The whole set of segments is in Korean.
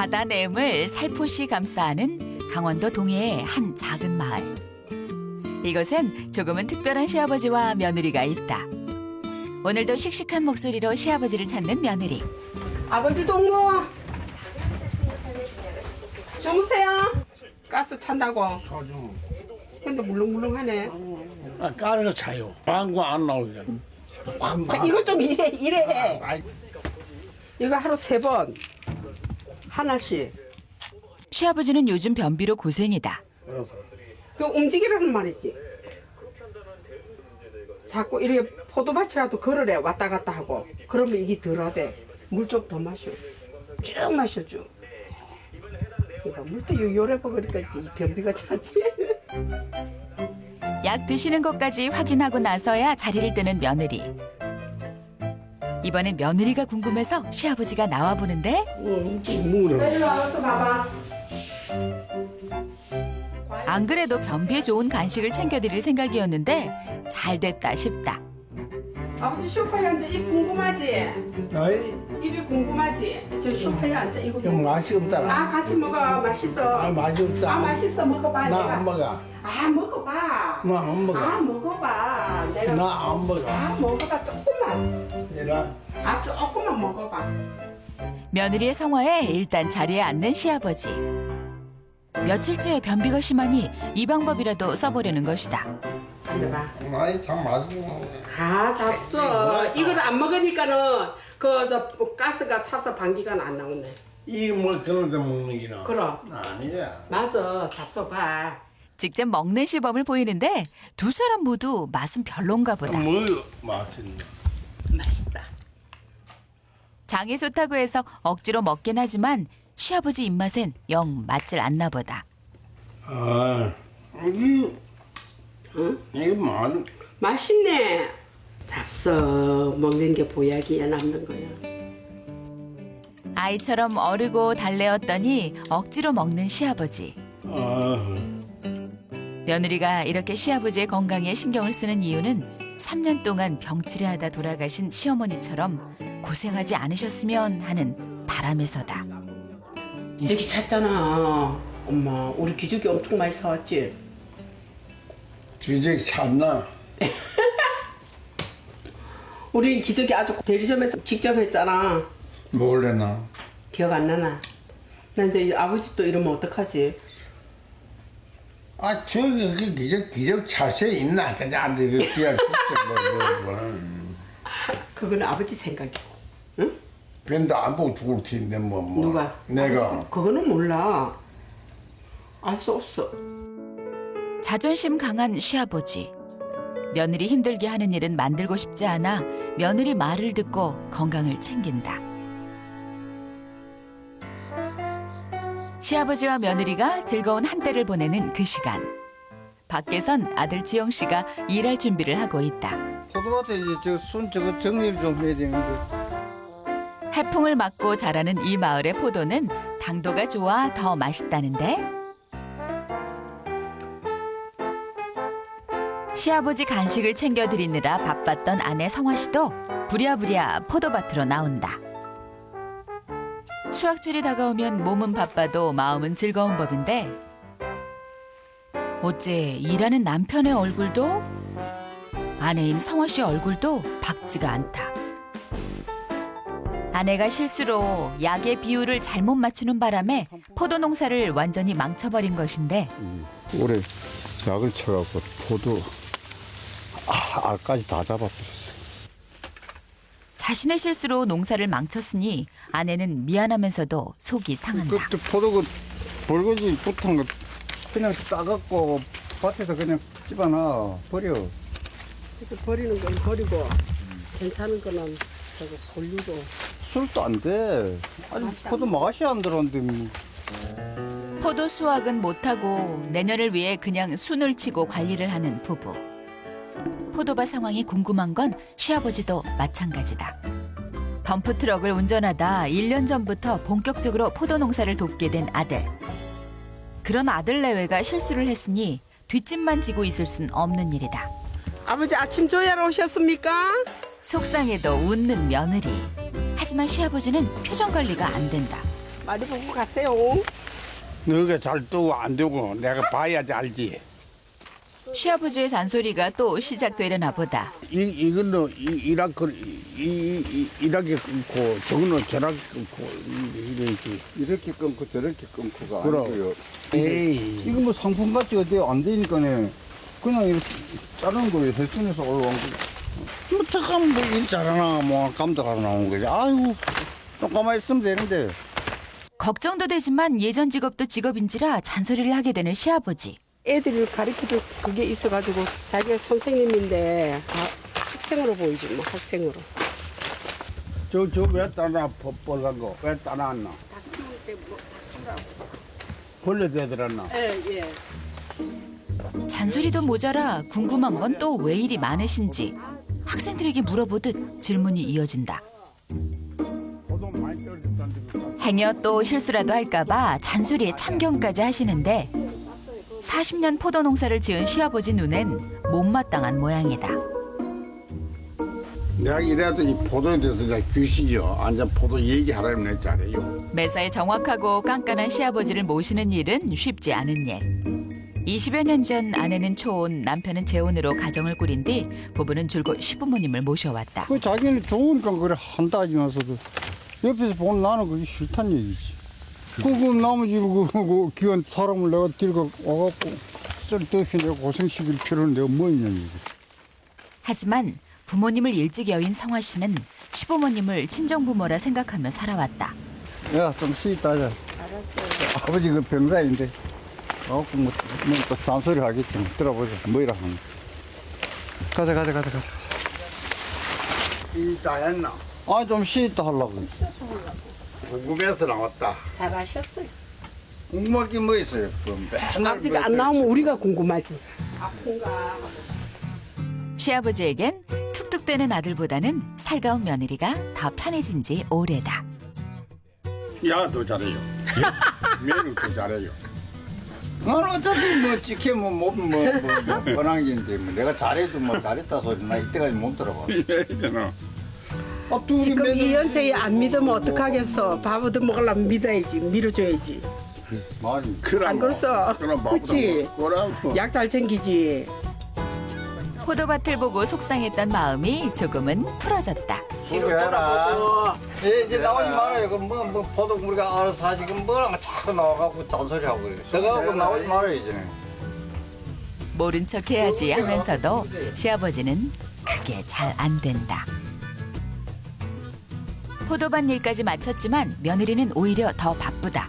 바다 내음을 살포시 감싸는 강원도 동해의 한 작은 마을. 이곳엔 조금은 특별한 시아버지와 며느리가 있다. 오늘도 씩씩한 목소리로 시아버지를 찾는 며느리. 아버지 동무 주무세요. 가스 찬다고. 근데 물렁물렁하네. 까는 거 차요. 방구 안 나오게. 이거 좀 이래. 이거 하루 3번 하나씩. 시아버지는 요즘 변비로 고생이다. 그 움직이라는 말이지. 자꾸 이렇게 포도밭이라도 걸으래 왔다 갔다 하고. 그러면 이게 덜하대. 물 좀 더 마셔. 쭉 마셔 쭉. 물도 요래 먹으니까 이 변비가 차지. 약 드시는 것까지 확인하고 나서야 자리를 뜨는 며느리. 이번엔 며느리가 궁금해서 시아버지가 나와 보는데 일로 와서 봐봐. 안 그래도 변비에 좋은 간식을 챙겨드릴 생각이었는데 잘 됐다 싶다. 아버지 소파에 앉아. 입 궁금하지? 아이, 입이 궁금하지? 저 소파에 앉아. 이거 좀 맛이 없더라. 아 같이 먹어. 맛있어. 맛이 없다. 아 맛있어. 먹어봐. 나 안 먹어. 아 먹어봐. 나 안 먹어. 아 먹어봐. 내가 나 안 먹어. 아 먹어봐. 조금만. 얘라. 아 조금만 먹어봐. 며느리의 성화에 일단 자리에 앉는 시아버지. 며칠째 변비가 심하니 이 방법이라도 써보려는 것이다. 앉아봐. 아이, 참 맛있어. 아 잡숴. 이걸 안 먹으니까는 저 가스가 차서 방귀가 안 나오네. 이거 뭐 그런 데 먹는 기나. 그럼. 아니야. 맞아. 잡숴봐. 직접 먹는 시범을 보이는데 두 사람 모두 맛은 별론가 보다. 뭐 맛있네. 맛있다. 장이 좋다고 해서 억지로 먹긴 하지만 시아버지 입맛엔 영 맞질 않나 보다. 아, 이게 응? 이게 맛있네. 잡숴. 먹는 게 보약이야. 남는 거야. 아이처럼 어리고 달래었더니 억지로 먹는 시아버지. 며느리가 이렇게 시아버지의 건강에 신경을 쓰는 이유는 3년 동안 병치레하다 돌아가신 시어머니처럼 고생하지 않으셨으면 하는 바람에서다. 기저귀 찼잖아. 엄마 우리 기저귀 엄청 많이 사왔지? 기저귀 찼나? 우리 기저귀 아주 대리점에서 직접 했잖아. 몰래나. 기억 안 나나? 나 이제 아버지 또 이러면 어떡하지? 아, 저기 그 기적 자세 있나? 그냥 안 돼. 그냥 그거는 아버지 생각이고. 응? 밴드 안 보고 죽을 텐데 뭐. 누가? 내가. 그거는 몰라. 알 수 없어. 자존심 강한 시아버지. 며느리 힘들게 하는 일은 만들고 싶지 않아 며느리 말을 듣고 건강을 챙긴다. 시아버지와 며느리가 즐거운 한때를 보내는 그 시간. 밖에선 아들 지영 씨가 일할 준비를 하고 있다. 포도밭에 이제 저거 정리를 좀 해야 되는데. 해풍을 맞고 자라는 이 마을의 포도는 당도가 좋아 더 맛있다는데. 시아버지 간식을 챙겨드리느라 바빴던 아내 성화 씨도 부랴부랴 포도밭으로 나온다. 수확철이 다가오면 몸은 바빠도 마음은 즐거운 법인데 어째 일하는 남편의 얼굴도 아내인 성화 씨 얼굴도 밝지가 않다. 아내가 실수로 약의 비율을 잘못 맞추는 바람에 포도 농사를 완전히 망쳐버린 것인데 올해 약을 쳐갖고 포도 알까지 다 잡아버렸어. 자신의 실수로 농사를 망쳤으니 아내는 미안하면서도 속이 상한다. 그때 포도 그 벌거지 붙은 거 그냥 따갖고 밭에서 그냥 집어넣어 버려. 그래서 버리는 건 버리고 괜찮은 거는 저거 골리고. 술도 안 돼. 아직 포도 맛이 안 들었는데. 포도 수확은 못하고 내년을 위해 그냥 순을 치고 관리를 하는 부부. 포도밭 상황이 궁금한 건 시아버지도 마찬가지다. 덤프트럭을 운전하다 1년 전부터 본격적으로 포도 농사를 돕게 된 아들. 그런 아들 내외가 실수를 했으니 뒷짐만 지고 있을 순 없는 일이다. 아버지 아침 조회하러 오셨습니까? 속상해도 웃는 며느리. 하지만 시아버지는 표정 관리가 안 된다. 많이 보고 가세요. 너가 잘 뜨고 안 되고 내가 봐야지 알지. 시아버지의 잔소리가 또 시작되려나 보다. 이거는 이렇게 끊고 저거는 저렇게 끊고 이렇게. 이렇게 끊고 저렇게 끊고가 그럼. 아니고요. 에이. 이거 뭐 상품 가치가 안 되니까네. 그냥 이렇게 자르는 거예요. 헬스에서 올라온 거. 뭐 잠깐 뭐일 잘하나 뭐 감독하러 나온 거지. 아유 좀 가만히 있으면 되는데. 걱정도 되지만 예전 직업도 직업인지라 잔소리를 하게 되는 시아버지. 애들을 가르치는 그게 있어가지고 자기가 선생님인데 학생으로 보이지 뭐 학생으로. 저왜 따나 벌란 거? 왜 따나 안 나? 다 키울 때뭐 주라고. 벌레 되더랬나? 예. 잔소리도 모자라 궁금한 건 또 왜 이리 많으신지 학생들에게 물어보듯 질문이 이어진다. 포도 많이 떨어졌다는데 그거. 행여 또 실수라도 할까봐 잔소리에 참견까지 하시는데 40년 포도 농사를 지은 시아버지 눈엔 못마땅한 모양이다. 내가 이래도 이 포도에 대해서 내가 귀신이요. 완전 포도 얘기하라면 내 잘해요. 매사에 정확하고 깐깐한 시아버지를 모시는 일은 쉽지 않은 일. 20여 년 전 아내는 초혼, 남편은 재혼으로 가정을 꾸린 뒤 부부는 줄곧 시부모님을 모셔왔다. 그 자기는 좋으니까 그래 한다지면서도 옆에서 보는 나는 그게 싫다는 얘기지. 그 나머지 그 귀한 사람을 내가 들고 와갖고 쓸데없이 내가 고생시킬 필요는 내가 뭐 있냐 이게. 하지만 부모님을 일찍 여인 성화 씨는 시부모님을 친정부모라 생각하며 살아왔다. 야, 좀 쉬있다 하자. 알았어요. 아버지 그 병사인데. 와갖고 또 잔소리 하겠지. 들어보자. 뭐이라 하는. 가자. 이다 했나? 아, 좀 쉬있다 하려고. 궁금해서 나왔다. 잘하셨어요. 궁금할 게 뭐 있어요? 맨날 아버지가 뭐 안 나오면 우리가 궁금하지. 아픈가. 시아버지에겐 툭툭대는 아들보다는 살가운 며느리가 더 편해진 지 오래다. 야, 더 잘해요. 매일 더 잘해요. 나는 어차피 뭐 지키면 뭐 번항인데 뭐 내가 잘해도 뭐 잘했다 소리 나 이때까지 못 들어봐. 둘이 지금 맨날 이 연세에 안 믿으면 어떡하겠어. 밥 얻어 먹으려면 믿어야지. 밀어줘야지. 많이. 안 그랬어. 그치? 그럼 약 잘 챙기지. 포도밭을 보고 속상했던 마음이 조금은 풀어졌다. 수고해라. 예, 이제 나오지 말아요. 뭐 포도 우리가 알아서 하지. 뭐라면 자꾸 나와갖고 잔소리하고 그래. 내가 나오지 말아요 이제는. 모른 척 해야지 하면서도 시아버지는 그게 잘 안 된다. 포도밭 일까지 마쳤지만 며느리는 오히려 더 바쁘다.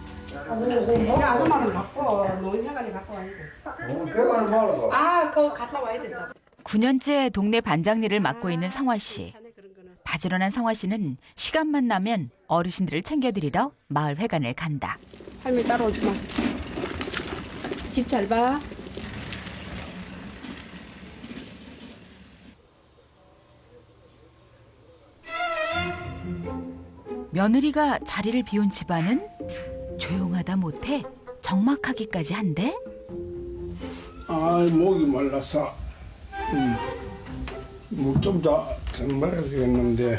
아줌마는 바빠. 노인회관에 갔다 와야 돼. 배관을 말아봐. 아, 그거 갔다 와야 된다. 9년째 동네 반장일을 맡고 있는 성화 씨. 바지런한 성화 씨는 시간만 나면 어르신들을 챙겨드리러 마을 회관을 간다. 할머니 따라오지 마. 집 잘 봐. 며느리가 자리를 비운 집안은 조용하다 못해 적막하기까지 한데 아, 목이 말라서 목 좀 더 말아야 되겠는데.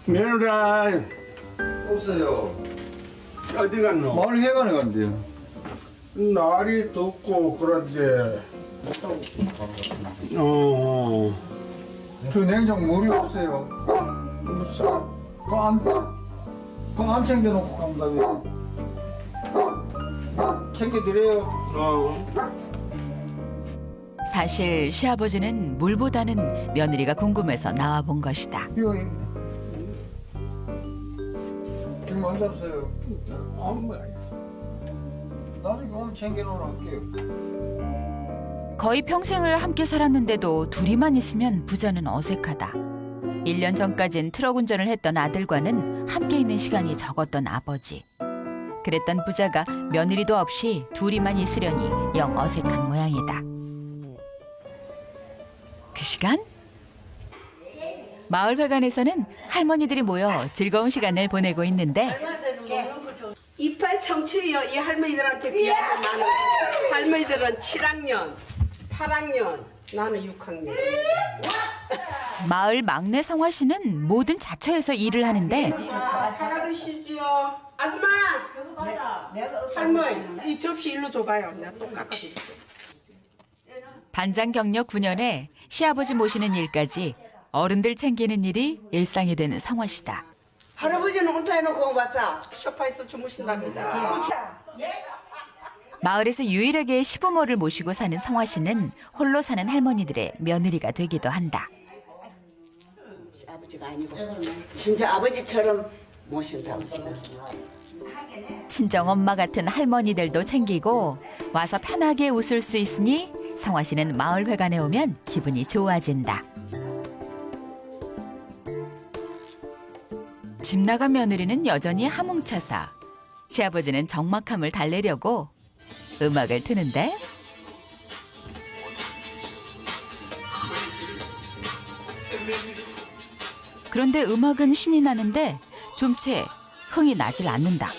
며느라 없어요. 어디 갔노? 마을 회관에 간대요. 날이 덥고 그런데 저 냉장 물이 없어요. 무사 그거 안 챙겨놓고 간다며. 챙겨드려요. 사실 시아버지는 물보다는 며느리가 궁금해서 나와본 것이다. 이거 지금 안 잡으세요. 나중에 오늘 챙겨놓으라 할게요. 거의 평생을 함께 살았는데도 둘이만 있으면 부자는 어색하다. 1년 전까진 트럭 운전을 했던 아들과는 함께 있는 시간이 적었던 아버지. 그랬던 부자가 며느리도 없이 둘이만 있으려니 영 어색한 모양이다. 그 시간? 마을회관에서는 할머니들이 모여 즐거운 시간을 보내고 있는데 이빨 청취요. 이 할머니들한테 비하면 나는 할머니들은 7학년, 8학년, 나는 6학년. 마을 막내 성화 씨는 모든 자처에서 일을 하는데 사과 드시지요. 아줌마, 할머니, 이 접시 일로 줘봐요. 내가 또 깎아드릴게. 반장 경력 9년에 시아버지 모시는 일까지 어른들 챙기는 일이 일상이 된 성화 씨다. 할아버지는 혼자 해놓고 왔어. 소파에서 주무신답니다. 마을에서 유일하게 시부모를 모시고 사는 성화 씨는 홀로 사는 할머니들의 며느리가 되기도 한다. 아버지가 아니고 진짜 아버지처럼 모신다고 지금. 친정 엄마 같은 할머니들도 챙기고 와서 편하게 웃을 수 있으니 성화 씨는 마을회관에 오면 기분이 좋아진다. 집 나간 며느리는 여전히 하뭉차사. 시아버지는 적막함을 달래려고 음악을 트는데 그런데 음악은 신이 나는데 좀채 흥이 나질 않는다.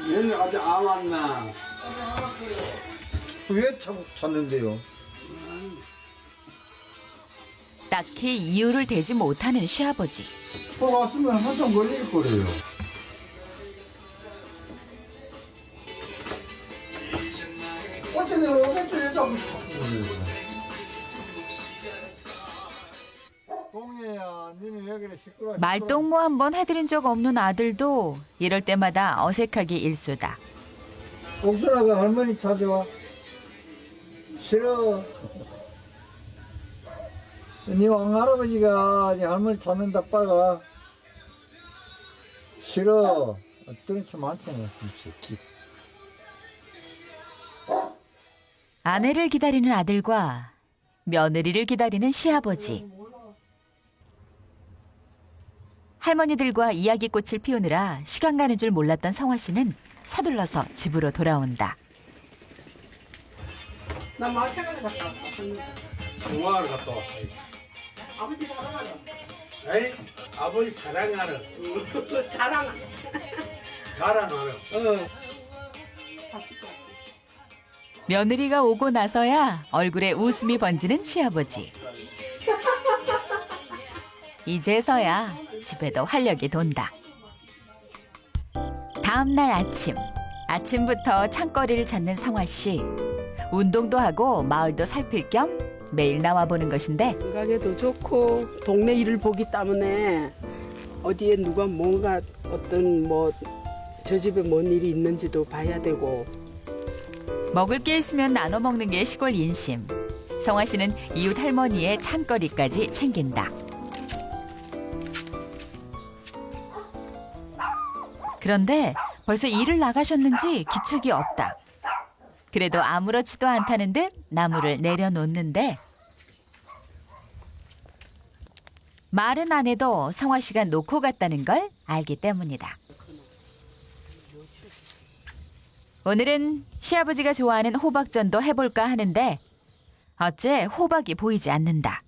얘는 아직 안 왔나? 왜 찾는데요? 딱히 이유를 대지 못하는 시아버지. 왔으면 한참 걸릴 거래요. 어쨌든 어쨌든 자꾸 동해야, 니는 왜 그래 시끄러워? 말동무 한번 해드린 적 없는 아들도 이럴 때마다 어색하게 일수다. 옥순아가 할머니 찾아와. 싫어. 네 왕할아버지가 네 할머니 찾는다 빨가. 싫어. 어떤 치 많잖아. 진짜. 아내를 기다리는 아들과 며느리를 기다리는 시아버지. 할머니들과 이야기꽃을 피우느라 시간 가는 줄 몰랐던 성화 씨는 서둘러서 집으로 돌아온다. 나 마을회관에 갔다 왔어. 동화를 갔다 왔어. 아버지 사랑하러. 에이, 아버지 사랑하러. 자랑. 자랑하러. 며느리가 오고 나서야 얼굴에 웃음이 번지는 시아버지. 이제서야 집에도 활력이 돈다. 다음 날 아침부터 창거리를 찾는 성화 씨. 운동도 하고 마을도 살필 겸 매일 나와보는 것인데 건강에도 좋고 동네 일을 보기 때문에 어디에 누가 뭔가 어떤 뭐 저 집에 뭔 일이 있는지도 봐야 되고. 먹을 게 있으면 나눠 먹는 게 시골 인심. 성화 씨는 이웃 할머니의 찬거리까지 챙긴다. 그런데 벌써 일을 나가셨는지 기척이 없다. 그래도 아무렇지도 않다는 듯 나무를 내려놓는데 말은 안 해도 성화 씨가 놓고 갔다는 걸 알기 때문이다. 오늘은 시아버지가 좋아하는 호박전도 해볼까 하는데 어째 호박이 보이지 않는다.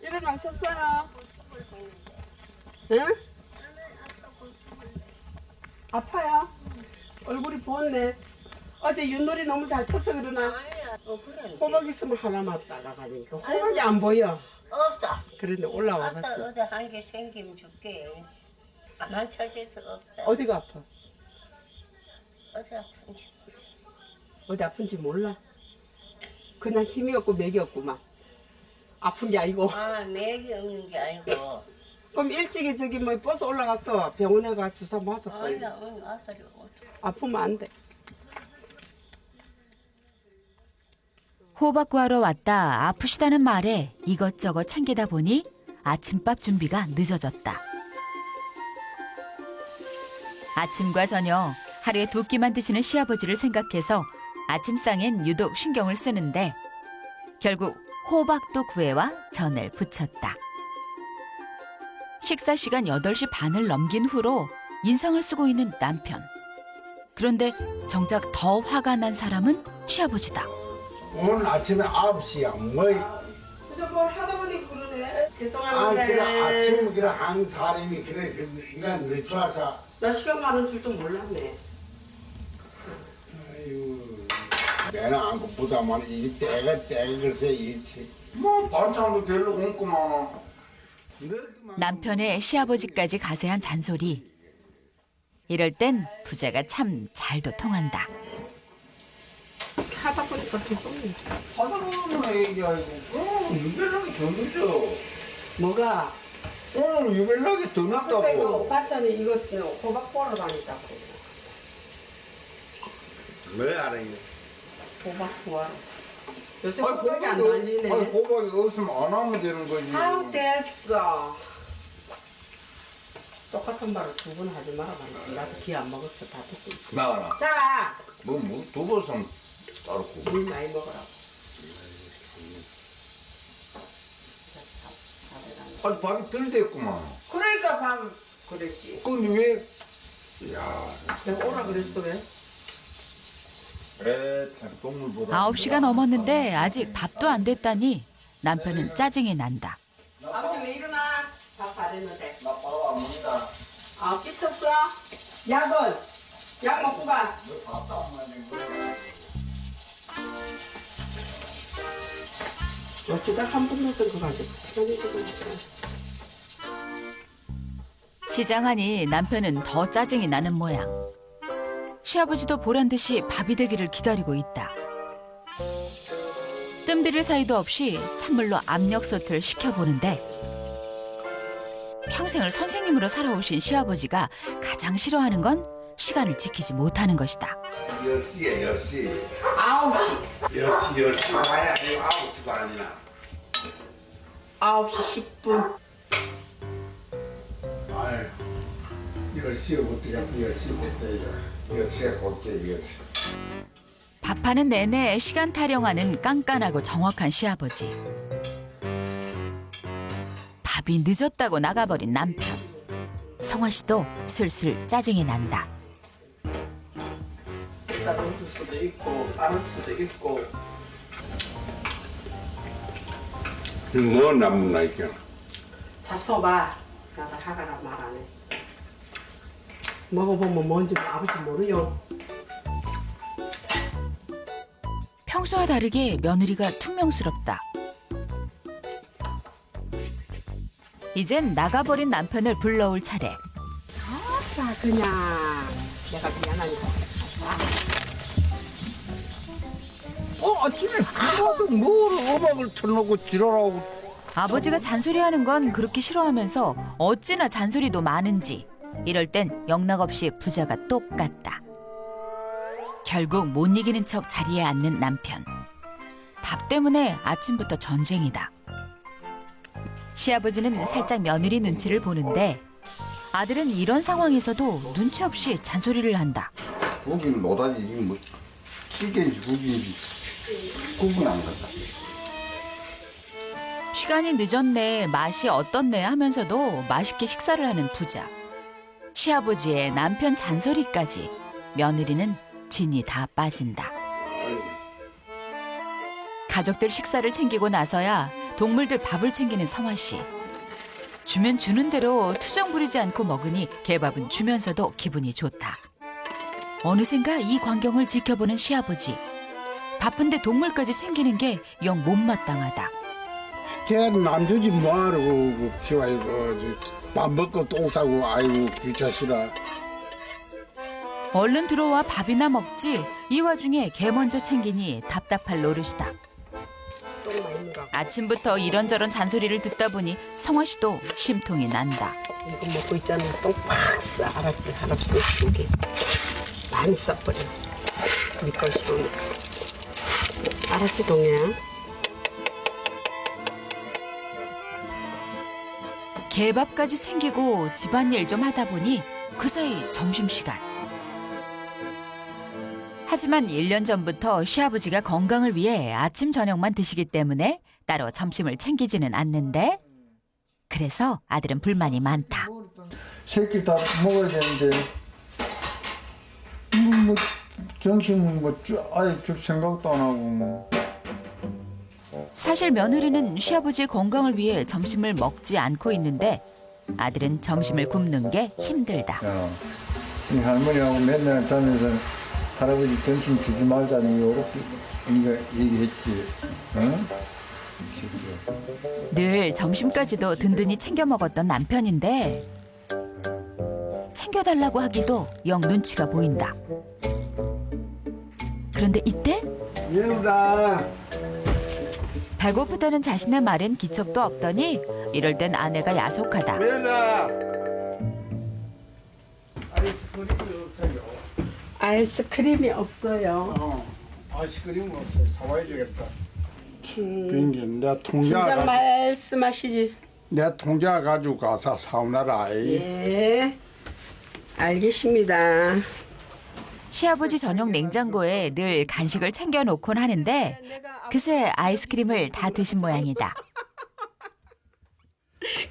일어나셨어요? 응? 아파요? 얼굴이 부었네. 어제 윷놀이 너무 잘 쳐서 그러나? 호박 있으면 하나만 따라가니까 호박이 안 보여. 없어. 그런데 올라와 아빠 봤어. 어디 한 개 생기면 줄게. 난 찾아서 없다. 어디가 아파? 어디 아픈지. 어디 아픈지 몰라. 그냥 힘이 없고 맥이 없구만. 아픈 게 아니고. 아, 맥이 없는 게 아니고. 그럼 일찍이 저기 뭐 버스 올라가서 병원에 가 주사 맞아 빨리. 아니야, 오늘 아들이 아프면 안 돼. 호박 구하러 왔다 아프시다는 말에 이것저것 챙기다 보니 아침밥 준비가 늦어졌다. 아침과 저녁 하루에 2끼만 드시는 시아버지를 생각해서 아침상엔 유독 신경을 쓰는데 결국 호박도 구해와 전을 부쳤다. 식사 시간 8시 반을 넘긴 후로 인상을 쓰고 있는 남편. 그런데 정작 더 화가 난 사람은 시아버지다. 오늘 아침에 9시야. 뭐? 그래서 뭘 하다 보니 그러네. 아, 죄송합니다. 그래 아침 그래 한 사람이 그래 이런 늦춰서 나 시간 많은 줄도 몰랐네. 애는 안고 부담하는 이게 때가 글쎄 이게 뭐 반찬도 별로 없구만. 남편의 시아버지까지 가세한 잔소리. 이럴 땐 부자가 참 잘도 통한다. 하다 보니까 계속 하다보면 얘기하고 유별나게 더 늦어. 뭐가 오늘 유별나게 더 글쎄 이거 늦다고. 봤더니 이거 호박 보러 다니자고. 왜 알아 이거? 호박 구하러. 요새 아니, 호박이 안 아니 달리네. 호박이 없으면 안 하면 되는 거지. 아우 됐어. 똑같은 말을 두 번 하지 말아봐. 나도 기 안 먹었어. 다 듣고 있어. 나가라. 자, 뭐두 번은 따르고. 물 많이 먹어라. 아니 밥이 덜 됐구만. 그러니까 밥 그랬지. 근데 왜? 야, 내가 오라 그랬어 왜? 참 동물보다. 9시가 넘었는데 아직 밥도 안 됐다니 남편은 짜증이 난다. 아버지 왜 일어나? 밥 다 됐는데. 나 밥 안 먹는다. 아 끼쳤어? 약은? 약 먹고 가. 밥도 안 먹는 거야. 어쩌다 한 번 넣었던 거 가지고. 시간이 지금 시장하니 남편은 더 짜증이 나는 모양. 시아버지도 보란 듯이 밥이 되기를 기다리고 있다. 뜸들일 사이도 없이 찬물로 압력솥을 식혀보는데 평생을 선생님으로 살아오신 시아버지가 가장 싫어하는 건 시간을 지키지 못하는 것이다. 10시에 10시. 9시. 10시 가야 아니고 9시도 아니나. 9시 10분. 아유, 10시부터 10시부터 10시에 곧게 10시. 밥하는 내내 시간 타령하는 깐깐하고 정확한 시아버지. 밥이 늦었다고 나가버린 남편. 성화 씨도 슬슬 짜증이 난다. 이따 넣을 수도 있고 빠를 수도 있고. 뭐 남나 이게. 잡숴봐. 나도 하가라 말 안 해. 먹어보면 뭔지 아버지 모르요. 평소와 다르게 며느리가 퉁명스럽다. 이젠 나가버린 남편을 불러올 차례. 아싸 그냥 내가 미안하니까. 아침에 가도 뭘 음악을 틀어놓고 지랄하고. 아버지가 잔소리하는 건 그렇게 싫어하면서 어찌나 잔소리도 많은지 이럴 땐 영락없이 부자가 똑같다. 결국 못 이기는 척 자리에 앉는 남편. 밥 때문에 아침부터 전쟁이다. 시아버지는 살짝 며느리 눈치를 보는데 아들은 이런 상황에서도 눈치 없이 잔소리를 한다. 고기는 노다지 이게 뭐 찌개인지 고기인지 구분 안 간다. 시간이 늦었네, 맛이 어떻네 하면서도 맛있게 식사를 하는 부자. 시아버지의 남편 잔소리까지 며느리는 진이 다 빠진다. 가족들 식사를 챙기고 나서야 동물들 밥을 챙기는 성화 씨. 주면 주는 대로 투정 부리지 않고 먹으니 개밥은 주면서도 기분이 좋다. 어느샌가 이 광경을 지켜보는 시아버지. 바쁜데 동물까지 챙기는 게 영 못마땅하다. 걔 남주지 뭐하러 키워이고 밥 먹고 똥 싸고 아이고 귀찮시라. 얼른 들어와 밥이나 먹지. 이 와중에 개 먼저 챙기니 답답할 노릇이다. 똥 많이 먹어. 아침부터 이런저런 잔소리를 듣다 보니 성화 씨도 심통이 난다. 이거 먹고 있잖아. 똥팍 싸. 알았지? 할아버지 이게 많이 싸버려. 니걸 싫으니까. 알았지 동이야? 개밥까지 챙기고 집안일 좀 하다 보니 그 사이 점심시간. 하지만 1년 전부터 시아버지가 건강을 위해 아침 저녁만 드시기 때문에 따로 점심을 챙기지는 않는데 그래서 아들은 불만이 많다. 새끼 다 먹어야 되는데 뭐 점심 아예 줄 생각도 안 하고 뭐. 사실 며느리는 시아버지의 건강을 위해 점심을 먹지 않고 있는데 아들은 점심을 굶는 게 힘들다. 야, 이 할머니하고 맨날 자면서 할아버지 점심 주지 말자니 요렇게 네가 얘기했지. 응? 늘 점심까지도 든든히 챙겨 먹었던 남편인데 챙겨달라고 하기도 영 눈치가 보인다. 그런데 이때 얘들아. 배고프다는 자신의 말엔 기척도 없더니 이럴 땐 아내가 야속하다. 얘들아. 아이스크림이 없어요. 아이스크림 없어. 사와야 되겠다. 음, 빈게 내 진작 말씀하시지. 내 통장 가지고 가서 사오나라. 예. 알겠습니다. 시아버지 전용 냉장고에 늘 간식을 챙겨놓곤 하는데 그새 아이스크림을 다 드신 모양이다.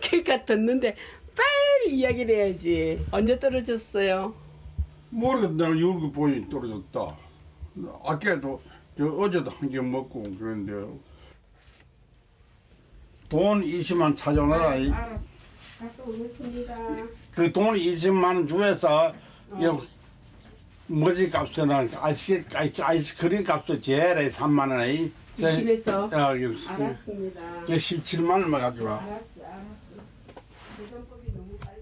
그러니까 듣는데 빨리 이야기를 해야지. 언제 떨어졌어요? 모르겠다. 내가 이거 보니 떨어졌다. 아까도 어제도 한 개 먹고 그런데 돈 20만 찾아오너라. 알았어. 갔다 오겠습니다. 그 돈 20만 원 주에서 뭐지 값이나 아이스크림 값도 제일 3만 원에 이 집에서 여기 알았습니다. 17만 원만 가져와. 알았어.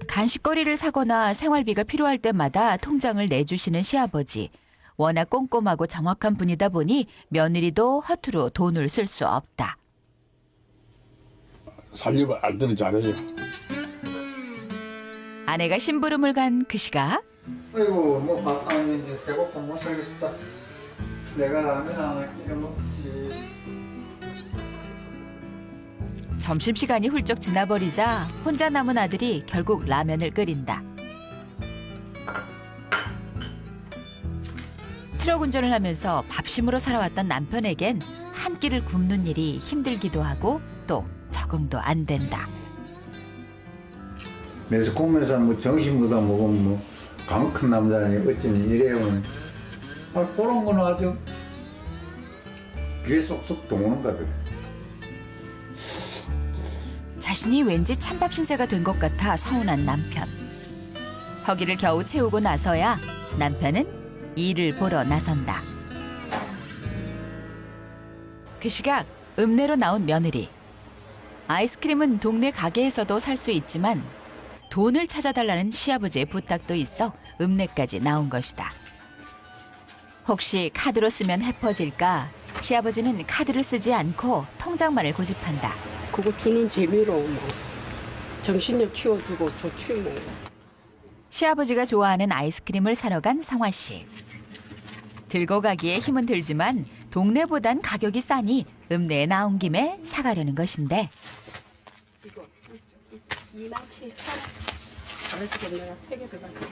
간식거리를 사거나 생활비가 필요할 때마다 통장을 내주시는 시아버지. 워낙 꼼꼼하고 정확한 분이다 보니 며느리도 허투루 돈을 쓸 수 없다. 살림을 알더니 잘해요. 아내가 심부름을 간 그 시각 아이고 뭐 밥하면 이제 배고파 못 살겠다. 내가 라면 하나 끓여 먹지. 점심시간이 훌쩍 지나버리자 혼자 남은 아들이 결국 라면을 끓인다. 트럭 운전을 하면서 밥심으로 살아왔던 남편에겐 한 끼를 굶는 일이 힘들기도 하고 또 적응도 안 된다. 그래서 꿈에서 뭐 정신보다 먹으면 뭐 강 큰 남자니 어쩌니 이래요. 그런 거는 아주 귀에 쏙쏙 들어오는 거든. 자신이 왠지 찬밥 신세가 된 것 같아 서운한 남편. 허기를 겨우 채우고 나서야 남편은 일을 보러 나선다. 그 시각 읍내로 나온 며느리. 아이스크림은 동네 가게에서도 살 수 있지만 돈을 찾아달라는 시아버지의 부탁도 있어 읍내까지 나온 것이다. 혹시 카드로 쓰면 헤퍼질까? 시아버지는 카드를 쓰지 않고 통장만을 고집한다. 그거 주는 재미로 뭐 정신력 키워주고 좋지 뭐. 시아버지가 좋아하는 아이스크림을 사러 간 성화 씨. 들고 가기에 힘은 들지만 동네보단 가격이 싸니 읍내에 나온 김에 사가려는 것인데 이거 27,000원. 잘했어. 내가 3개 들어갈게.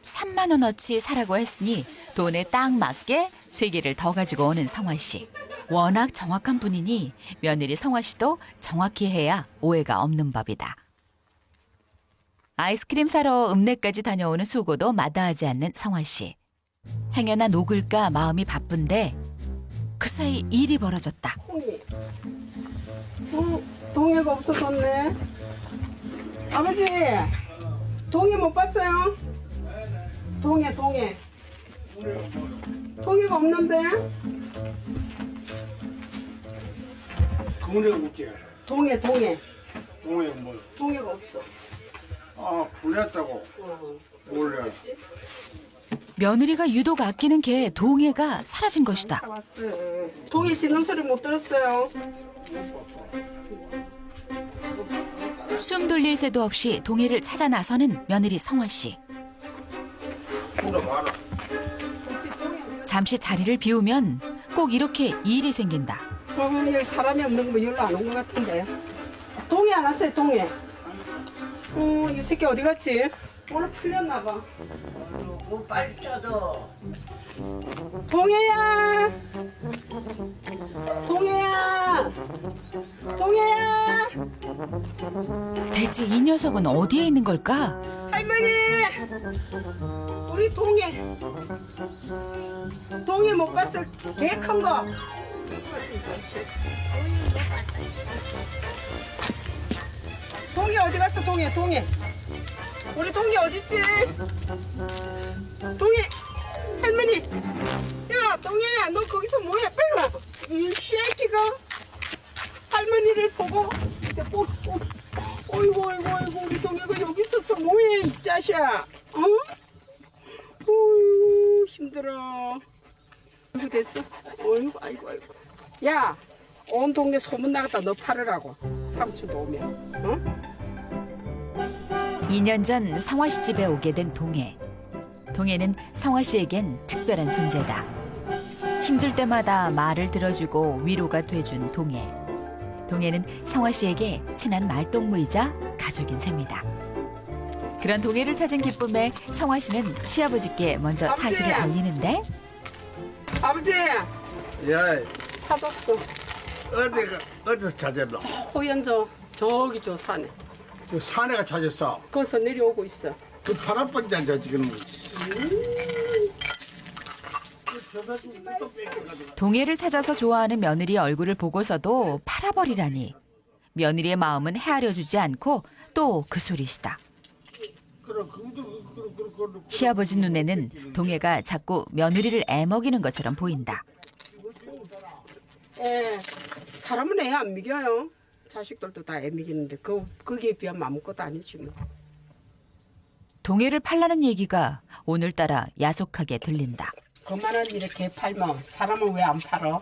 3만 원어치 사라고 했으니 돈에 딱 맞게 3개를 더 가지고 오는 성화 씨. 워낙 정확한 분이니 며느리 성화 씨도 정확히 해야 오해가 없는 법이다. 아이스크림 사러 읍내까지 다녀오는 수고도 마다하지 않는 성화 씨. 행여나 녹을까 마음이 바쁜데 그 사이 일이 벌어졌다. 동해가 없어졌네. 아버지, 동해 못 봤어요? 동해. 동해가 없는데? 그문에 올게. 동해. 동해 뭐? 동해가 없어. 아 불렸다고 원래. 며느리가 유독 아끼는 개 동해가 사라진 것이다. 다 왔어. 동해 짖는 소리 못 들었어요. 숨 돌릴 새도 없이 동해를 찾아 나서는 며느리 성화 씨. 물어봐라. 잠시 자리를 비우면 꼭 이렇게 일이 생긴다. 여기 사람이 없는 거 열로 안 온 것 같은데. 동해 안 왔어요, 동해. 이 새끼 어디 갔지? 오늘 풀렸나 봐. 뭐 빨리 쳐도 동해야! 대체 이 녀석은 어디에 있는 걸까? 할머니! 우리 동해 못 봤어. 개 큰 거. 동해 어디 갔어, 동해. 우리 동해 어딨지? 동해! 할머니! 야, 동해야, 너 거기서 뭐해? 빨리 와. 이 새끼가 할머니를 보고, 어이구, 우리 동해가 여기 있어서 뭐해, 이 자식아. 어? 어휴, 힘들어. 아이고, 됐어. 어이구, 아이고. 야, 온 동네 소문 나갔다 너 팔으라고. 삼촌도 오면. 어? 2년 전 성화 씨 집에 오게 된 동해. 동해는 성화 씨에겐 특별한 존재다. 힘들 때마다 말을 들어주고 위로가 돼준 동해. 동해는 성화 씨에게 친한 말동무이자 가족인 셈이다. 그런 동해를 찾은 기쁨에 성화 씨는 시아버지께 먼저 아버지! 사실을 알리는데 아버지, 야, 사줬어. 어디서 찾았노? 호연저, 저기 저 산에. 저 사내가 찾았어. 거기서 내려오고 있어. 그 파란번지 앉아 지금. 동해를 찾아서 좋아하는 며느리 얼굴을 보고서도 팔아버리라니. 며느리의 마음은 헤아려 주지 않고 또 그 소리시다. 시아버지 눈에는 동해가 자꾸 며느리를 애먹이는 것처럼 보인다. 예, 사람은 애 안 먹여요. 자식들도 다 애 먹이는데 거기에 비하면 아무것도 아니지 뭐. 동해를 팔라는 얘기가 오늘따라 야속하게 들린다. 그만한 일에 개 팔면 사람은 왜 안 팔어?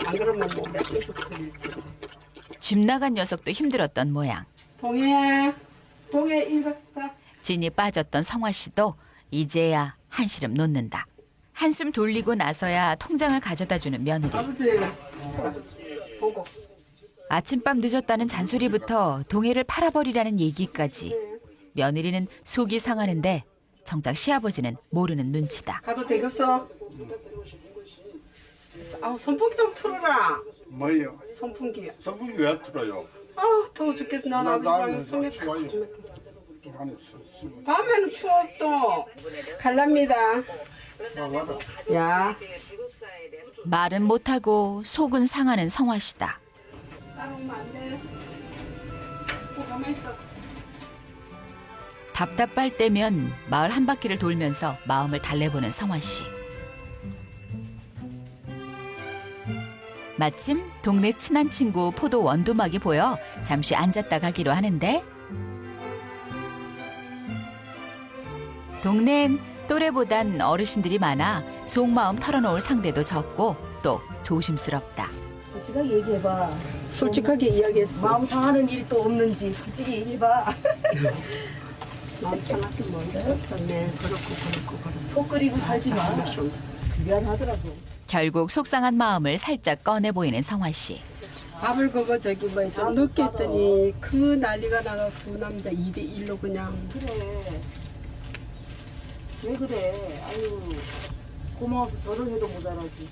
안 그러면 뭐 몇 개씩 팔릴 텐데. 집 나간 녀석도 힘들었던 모양. 동해 이거 자. 진이 빠졌던 성화 씨도 이제야 한시름 놓는다. 한숨 돌리고 나서야 통장을 가져다주는 며느리. 아버지 보고. 아침밤 늦었다는 잔소리부터 동해를 팔아버리라는 얘기까지. 며느리는 속이 상하는데 정작 시아버지는 모르는 눈치다. 가도 되겠어? 아, 선풍기 좀 틀어라. 뭐요? 선풍기. 선풍기 왜 틀어요? 아, 더워 죽겠어. 난 아버지 방에 숨이 추워요. 밤에는 추워 또. 갈랍니다. 야. 말은 못하고 속은 상하는 성화 씨다. 따라오면 안 돼. 가만히 있어. 답답할 때면 마을 한 바퀴를 돌면서 마음을 달래보는 성화 씨. 마침 동네 친한 친구 포도 원두막이 보여 잠시 앉았다 가기로 하는데 동네엔 또래보단 어르신들이 많아 속마음 털어놓을 상대도 적고 또 조심스럽다. 솔직하게 얘기해봐. 솔직하게 이야기했어. 마음 상하는 일이 또 없는지 솔직히 얘기해봐. 마음 상하게 뭔데? 네, 그렇고. 속 끓이고 살지 마. 미안하더라고. 결국 속상한 마음을 살짝 꺼내 보이는 성화 씨. 밥을 그거 저기 뭐 좀 늦게 했더니 그 난리가 나가 두 남자 2대1로 그냥. 그래. 왜 그래? 아유, 고마워서 저를 해도 모자라지.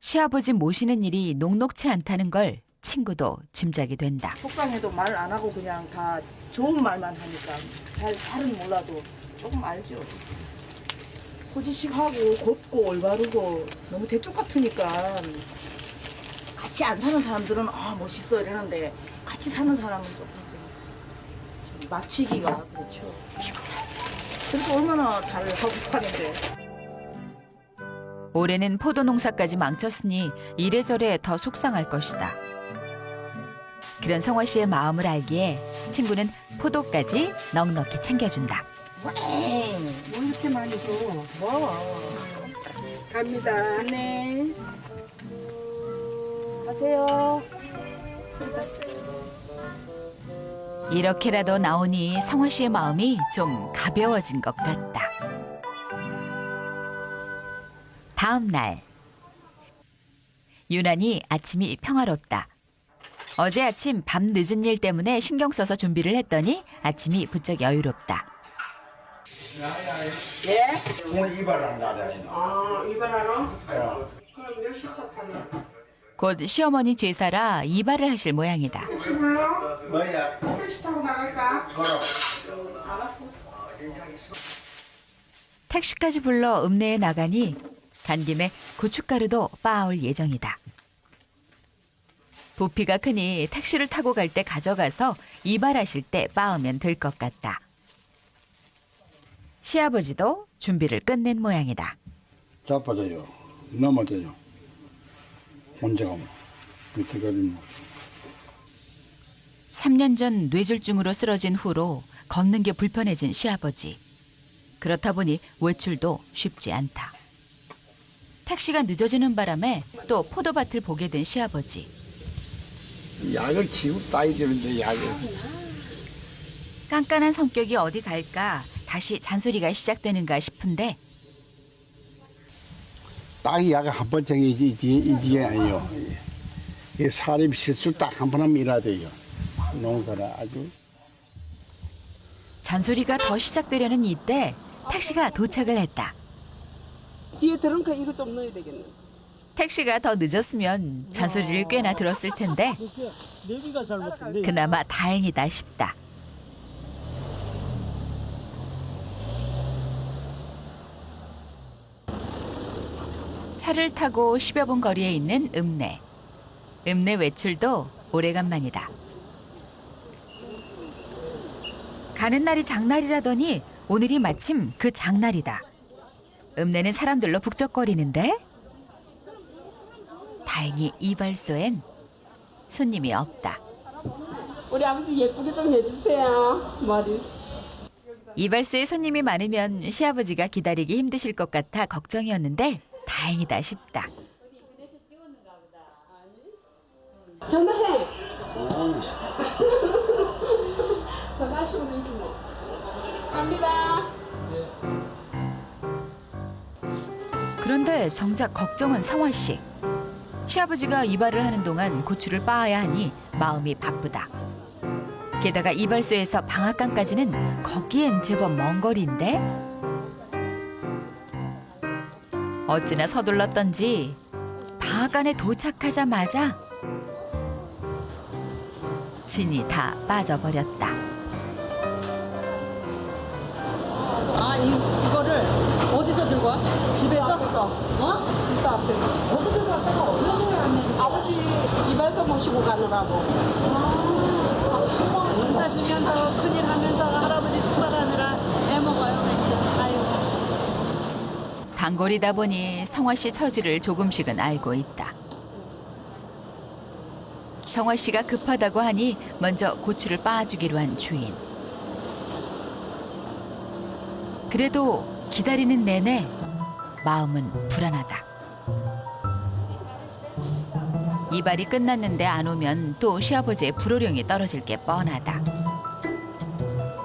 시아버지 모시는 일이 녹록치 않다는 걸 친구도 짐작이 된다. 속상해도 말 안 하고 그냥 다 좋은 말만 하니까 잘은 몰라도 조금 알죠. 호지식하고 곱고 올바르고 너무 대쪽 같으니까 같이 안 사는 사람들은 멋있어 이러는데 같이 사는 사람은 조금 좀 맞추기가 그렇죠. 그래서 얼마나 잘하고 사는데. 올해는 포도 농사까지 망쳤으니 이래저래 더 속상할 것이다. 그런 성화 씨의 마음을 알기에 친구는 포도까지 넉넉히 챙겨준다. 뭐 이렇게 많이 줘. 뭐? 갑니다. 네. 가세요. 이렇게라도 나오니 성화 씨의 마음이 좀 가벼워진 것 같다. 다음 날 유난히 아침이 평화롭다. 어제 아침 밤 늦은 일 때문에 신경 써서 준비를 했더니 아침이 부쩍 여유롭다. 예? 오늘 이발한다. 이발하러? 그럼 몇 시 차 타냐? 곧 시어머니 제사라 이발을 하실 모양이다. 택시 불러? 뭐야? 택시 타고 나갈까? 걸어. 알았어. 택시까지 불러 읍내에 나가니 간 김에 고춧가루도 빻아올 예정이다. 부피가 크니 택시를 타고 갈 때 가져가서 이발하실 때 빻으면 될 것 같다. 시아버지도 준비를 끝낸 모양이다. 자빠져요. 넘어져요. 혼자 가면. 밑에 가리면. 3년 전 뇌졸중으로 쓰러진 후로 걷는 게 불편해진 시아버지. 그렇다 보니 외출도 쉽지 않다. 택시가 늦어지는 바람에 또 포도밭을 보게 된 시아버지. 약을 지고 따야 되는데 약을. 깐깐한 성격이 어디 갈까 다시 잔소리가 시작되는가 싶은데 딱 약을 한 번 정해야지 이게 아니에요. 이 사람 실수 딱 한 번 하면 일어야 돼요. 농사라 아주. 잔소리가 더 시작되려는 이때 택시가 도착을 했다. 뒤에 드렁카 이거 좀 넣어야 되겠네. 택시가 더 늦었으면 잔소리를 꽤나 들었을 텐데 그나마 다행이다 싶다. 차를 타고 10여 분 거리에 있는 읍내. 읍내 외출도 오래간만이다. 가는 날이 장날이라더니 오늘이 마침 그 장날이다. 읍내는 사람들로 북적거리는데 다행히 이발소엔 손님이 없다. 우리 아버지 예쁘게 좀 해주세요. 머리. 이발소에 손님이 많으면 시아버지가 기다리기 힘드실 것 같아 걱정이었는데 다행이다 싶다. 전화해. 전화하시면 되지 뭐. 갑니다. 그런데 정작 걱정은 성화 씨. 시아버지가 이발을 하는 동안 고추를 빻아야 하니 마음이 바쁘다. 게다가 이발소에서 방앗간까지는 걷기엔 제법 먼 거리인데 어찌나 서둘렀던지 방앗간에 도착하자마자 진이 다 빠져버렸다. 아, 이거를 어디서 들고 와? 집에서? 어? 지사 앞에서. 어디 들어갔다가 어디서 들어갔냐? 아버지 이발소 모시고 가느라고. 농사 지면서 큰일 하면서 할아버지 수발하느라 애먹어요. 아유. 단골이다 보니 성화 씨 처지를 조금씩은 알고 있다. 성화 씨가 급하다고 하니 먼저 고추를 빻아주기로 한 주인. 그래도 기다리는 내내 마음은 불안하다. 이발이 끝났는데 안 오면 또 시아버지의 불호령이 떨어질 게 뻔하다.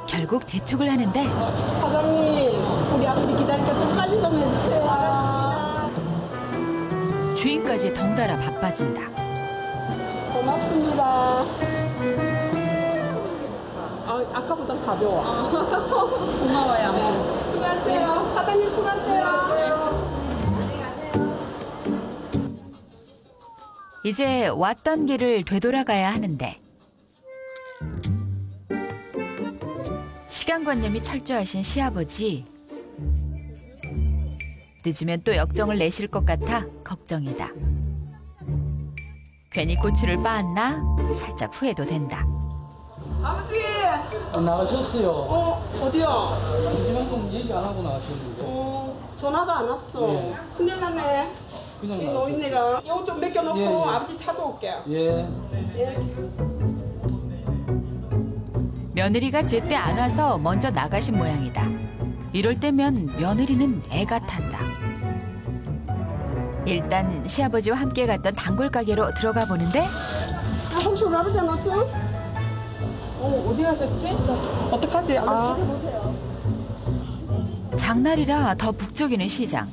결국 재촉을 하는데 사장님, 우리 아버지 기다리니까 좀 빨리 좀 해주세요. 알았습니다. 주인까지 덩달아 바빠진다. 고맙습니다. 아까보다 가벼워. 고마워요. 네. 수고하세요. 사장님 수고하세요. 이제 왔던 길을 되돌아가야 하는데 시간관념이 철저하신 시아버지. 늦으면 또 역정을 내실 것 같아 걱정이다. 괜히 고추를 빻았나 살짝 후회도 된다. 아버지! 나가셨어요. 어디요? 방금 얘기 안 하고 나가셨는데. 전화도 안 왔어. 예. 큰일 났네. 그냥 이 나가셨어요. 노인네가 이거 좀 맡겨놓고 예, 예. 아버지 차서 올게요. 예. 예. 며느리가 제때 안 와서 먼저 나가신 모양이다. 이럴 때면 며느리는 애가 탄다. 일단 시아버지와 함께 갔던 단골 가게로 들어가 보는데 혹시 우리 아버지 안 왔어? 어디 가셨지? 어떡하지? 장날이라 더 북적이는 시장.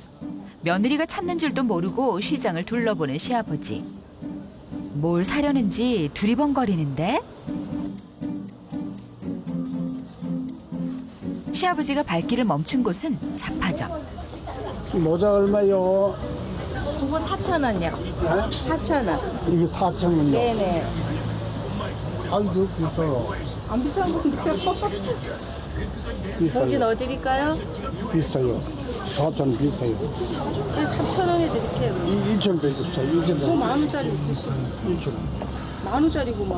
며느리가 찾는 줄도 모르고 시장을 둘러보는 시아버지. 뭘 사려는지 두리번거리는데 시아버지가 발길을 멈춘 곳은 잡화점. 모자 얼마요? 그거 4,000원이요. 4,000원. 이게 4,000원이요. 네네. 아이고 비싸. 안 비싼 건데요. 봉지 비싸요. 넣어드릴까요? 비싸요. 4,000원 비싸요. 네, 3,000원에 드릴게요. 2,000원 비싸요. 2,000원. 그거 10,000원짜리 있으시죠? 2,000원. 10,000원짜리구만.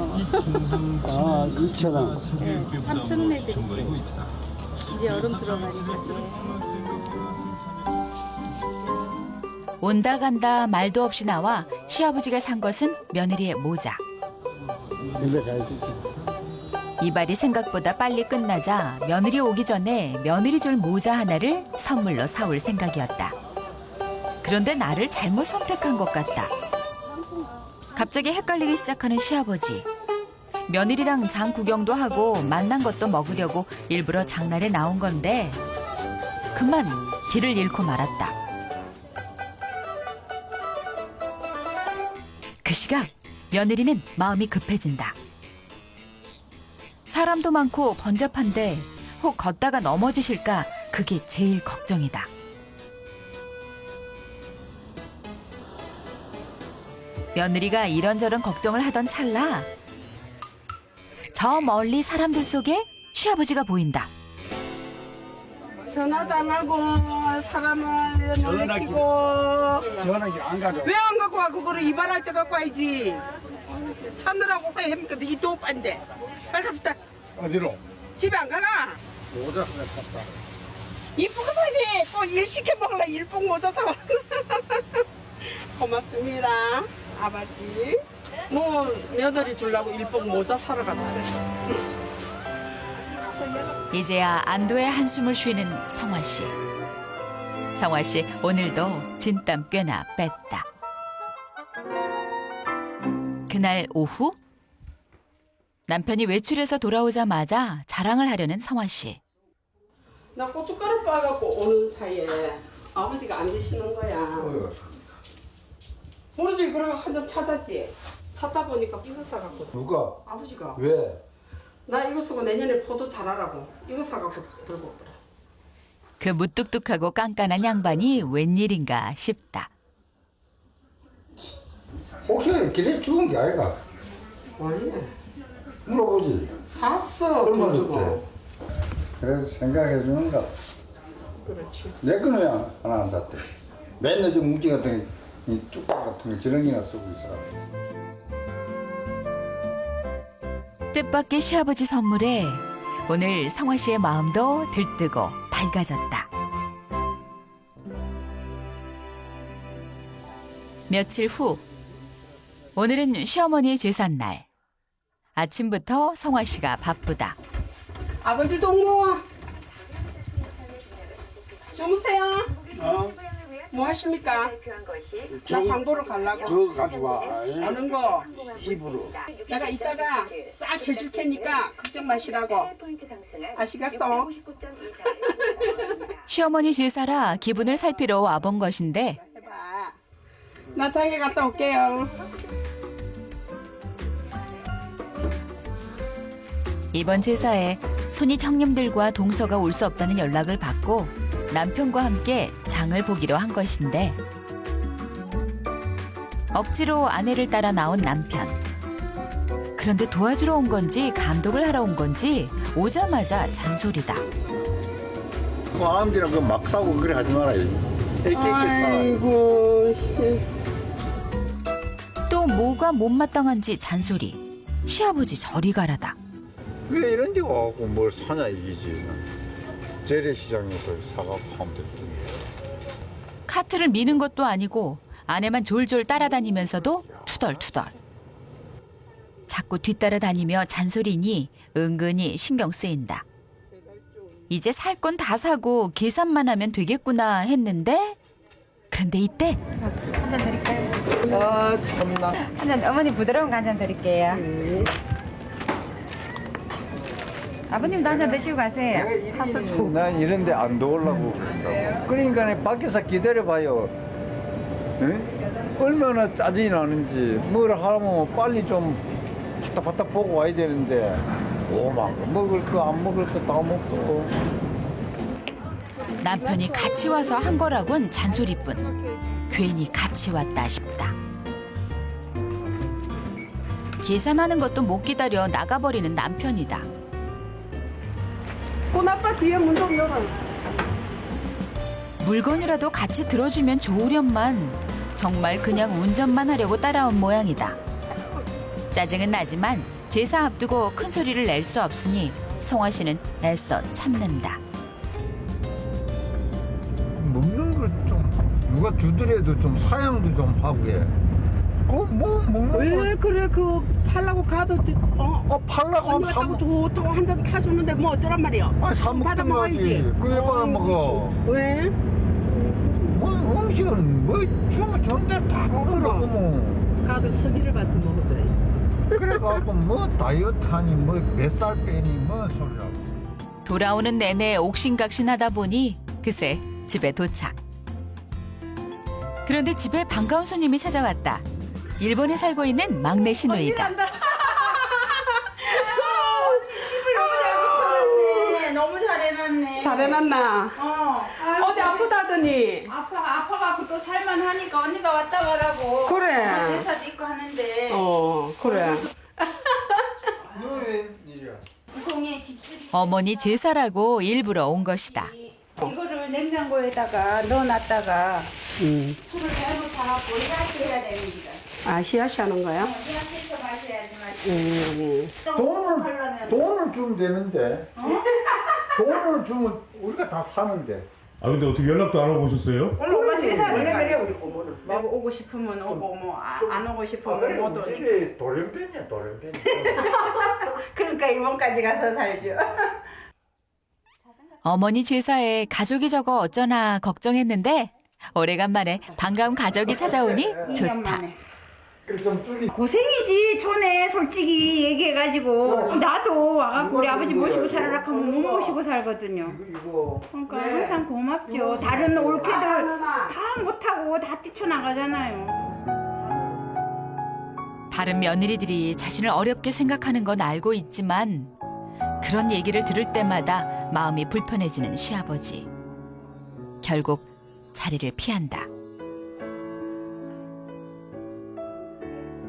아, 2,000원. 네, 3,000원에 드릴게요. 이제 여름 들어가니까 이제. 온다 간다 말도 없이 나와 시아버지가 산 것은 며느리의 모자. 근데 가야지. 이발이 생각보다 빨리 끝나자 며느리 오기 전에 며느리 줄 모자 하나를 선물로 사올 생각이었다. 그런데 나를 잘못 선택한 것 같다. 갑자기 헷갈리기 시작하는 시아버지. 며느리랑 장 구경도 하고 만난 것도 먹으려고 일부러 장날에 나온 건데 그만 길을 잃고 말았다. 그 시각 며느리는 마음이 급해진다. 사람도 많고 번잡한데 혹 걷다가 넘어지실까 그게 제일 걱정이다. 며느리가 이런저런 걱정을 하던 찰나 저 멀리 사람들 속에 시아버지가 보인다. 전화도 안 하고 사람을 놀래키고 전화기 안 가져. 왜 안 갖고 와? 그거를 이발할 때 갖고 와야지. 찾느라고 해 해니까 이도 오빠인데. 빨리 갑시다. 어디로? 집에 안 가나? 모자 하나 샀다. 이쁘게 사야지. 또 일 시켜 먹으려 일복 모자 사. 고맙습니다. 아버지. 뭐 며느리 주려고 일복 모자 사러 갔다. 이제야 안도의 한숨을 쉬는 성화 씨. 성화 씨 오늘도 진땀 꽤나 뺐다. 그날 오후 남편이 외출해서 돌아오자마자 자랑을 하려는 성화 씨. 나 고춧가루 빠갖고 오는 사이에 아버지가 안 계시는 거야. 모르지. 그러고 한 점 찾았지. 찾다 보니까 이거 사갖고. 누가? 아버지가. 왜? 나 이거 쓰고 내년에 포도 잘하라고 이거 사갖고 들고 오더라. 그 무뚝뚝하고 깐깐한 양반이 웬일인가 싶다. 혹시 길에 죽은 게 아이가? 아니 물어보지. 샀어. 얼마 돈 주고. 줬대? 그래서 생각해 주는가? 그렇지. 내 거는 야 하나 안 샀대. 맨날 저 뭉치 같은 이 쭈박 같은 거 저런이나 쓰고 있어. 뜻밖의 시아버지 선물에 오늘 성화 씨의 마음도 들뜨고 밝아졌다. 며칠 후 오늘은 시어머니의 제삿날. 아침부터 성화 씨가 바쁘다. 아버지 동무 주무세요. 뭐 하십니까? 나 장보러 가려고. 그거 가져와. 아는 거 입으로. 내가 이따가 싹 해줄 테니까 걱정 마시라고. 아시겠어? 시어머니 제사라 기분을 살피러 와본 것인데 해봐. 나 장에 갔다 올게요. 이번 제사에 손윗 형님들과 동서가 올 수 없다는 연락을 받고 남편과 함께 장을 보기로 한 것인데 억지로 아내를 따라 나온 남편. 그런데 도와주러 온 건지 감독을 하러 온 건지 오자마자 잔소리다. 아무데나 그막 싸고 그래 하지 마라. 아이고 씨. 또 뭐가 못마땅한지 잔소리. 시아버지 저리 가라다. 왜 이런 데 와갖고 뭘 사냐 이기지. 재래시장에서 사갖고 하면 됐던데. 카트를 미는 것도 아니고 아내만 졸졸 따라다니면서도 투덜투덜. 자꾸 뒤따라 다니며 잔소리니 은근히 신경 쓰인다. 이제 살 건 다 사고 계산만 하면 되겠구나 했는데 그런데 이때 한 잔 드릴까요? 아 참나. 한 잔, 어머니 부드러운 거 한 잔 드릴게요. 아버님도 한 잔 드시고 가세요. 난 이런데 안 도우려고. 그러니까 밖에서 기다려봐요. 응? 얼마나 짜증이 나는지 뭘 하면 빨리 좀 바닥바닥 보고 와야 되는데 막 먹을 거 안 먹을 거 다 먹고. 남편이 같이 와서 한 거라곤 잔소리뿐. 괜히 같이 왔다 싶다. 계산하는 것도 못 기다려 나가버리는 남편이다. 돈 아빠 뒤에 문 좀 열어. 물건이라도 같이 들어주면 좋으련만 정말 그냥 운전만 하려고 따라온 모양이다. 짜증은 나지만 제사 앞두고 큰 소리를 낼 수 없으니 성화 씨는 애써 참는다. 먹는 걸 좀 누가 주더라도 좀 사양도 좀 하고 해. 그뭐 먹는 왜 걸 그래 그 팔라고 가도 팔라고 하면 언니가 좋다고 한 잔 타주는데 뭐 어쩌란 말이야. 아, 사 받아 먹던 먹어야지. 거지. 그래 받아 먹어. 왜? 뭐 음식은 뭐 주면 좋은데 다 먹으라고 뭐. 가도 서기를 봐서 먹어줘야지. 그래갖고 뭐 다이어트 하니 뭐 뱃살 빼니 뭐 소리라고. 돌아오는 내내 옥신각신하다 보니 그새 집에 도착. 그런데 집에 반가운 손님이 찾아왔다. 일본에 살고 있는 막내 시누이가. 언니 집을 너무 잘 붙여놨네. 너무 잘 해놨네. 잘해놨나? 아이고, 어디 아프다더니. 아파갖고 또 살만하니까 언니가 왔다 가라고. 그래. 제사도 있고 하는데. 그래. 너 웬일이야? 공예 집들이. 어머니 제사라고 일부러 온 것이다. 이거를 냉장고에다가 넣어놨다가 음. 술을 잘못 타갖고 이렇게 해야 됩니다. 아, 희야시 하는 거야? 이렇게 해서 마셔야지 마셔. 돈을 주면 되는데. 돈을 주면 우리가 다 사는데. 아 근데 어떻게 연락도 안 하고 오셨어요? 원래 제사 원래 그래 우리 고모는. 뭐 오고 싶으면 오고 뭐 안 오고 싶으면 못 오니까. 집에 돌연변이야 돌연변이. 그러니까 일본까지 가서 살죠. 어머니 제사에 가족이 적어 어쩌나 걱정했는데 오래간만에 반가운 가족이 찾아오니 좋다. 좀 줄이. 고생이지 촌에 솔직히 얘기해가지고 나도 와갖고 우리 아버지 모시고 살아라 하면 못 모시고 살거든요. 이거 그러니까 항상 고맙죠. 다른 올케들 다 못하고 다 뛰쳐나가잖아요. 다른 며느리들이 자신을 어렵게 생각하는 건 알고 있지만 그런 얘기를 들을 때마다 마음이 불편해지는 시아버지. 결국 자리를 피한다.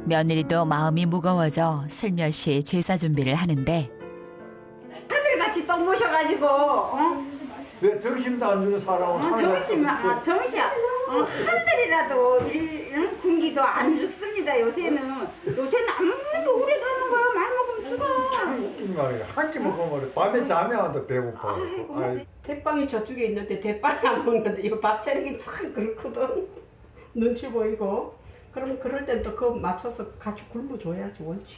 며느리도 마음이 무거워져 슬며시 제사 준비를 하는데 다들 같이 똥 모셔가지고 왜 정신도 안 주는 사람은 정신 한들이라도 군기도 안 죽습니다. 요새는 아무래도 오래 사는 거야. 많이 먹으면 죽어. 웃긴 말이야. 한 끼 먹으면 밤에 자면 또 배고파. 대빵이 저쪽에 있는데 대빵 안 먹는데 이거 밥 차리기 참 그렇거든. 눈치 보이고. 그러면 그럴 땐 또 그거 맞춰서 같이 굶어줘야지 원칙.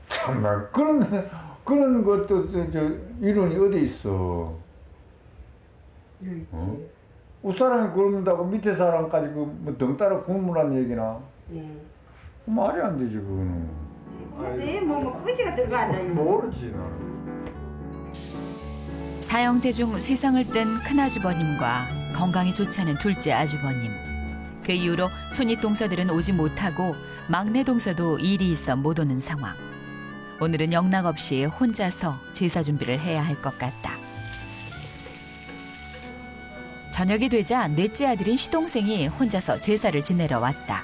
정말 그런 것도 저 이론이 어디 있어? 여기 있지. 윗사람이 굶는다고 밑에 사람까지 뭐 덩따라 굶으란 얘기나? 말이 안 되지 그거는. 네, 뭐 거지가 들어가잖아요. 모르지 나는. 사형제 중 세상을 뜬 큰아주버님과 건강이 좋지 않은 둘째 아주버님. 그 이후로 손윗 동서들은 오지 못하고 막내 동서도 일이 있어 못 오는 상황. 오늘은 영락없이 혼자서 제사 준비를 해야 할 것 같다. 저녁이 되자 넷째 아들인 시동생이 혼자서 제사를 지내러 왔다.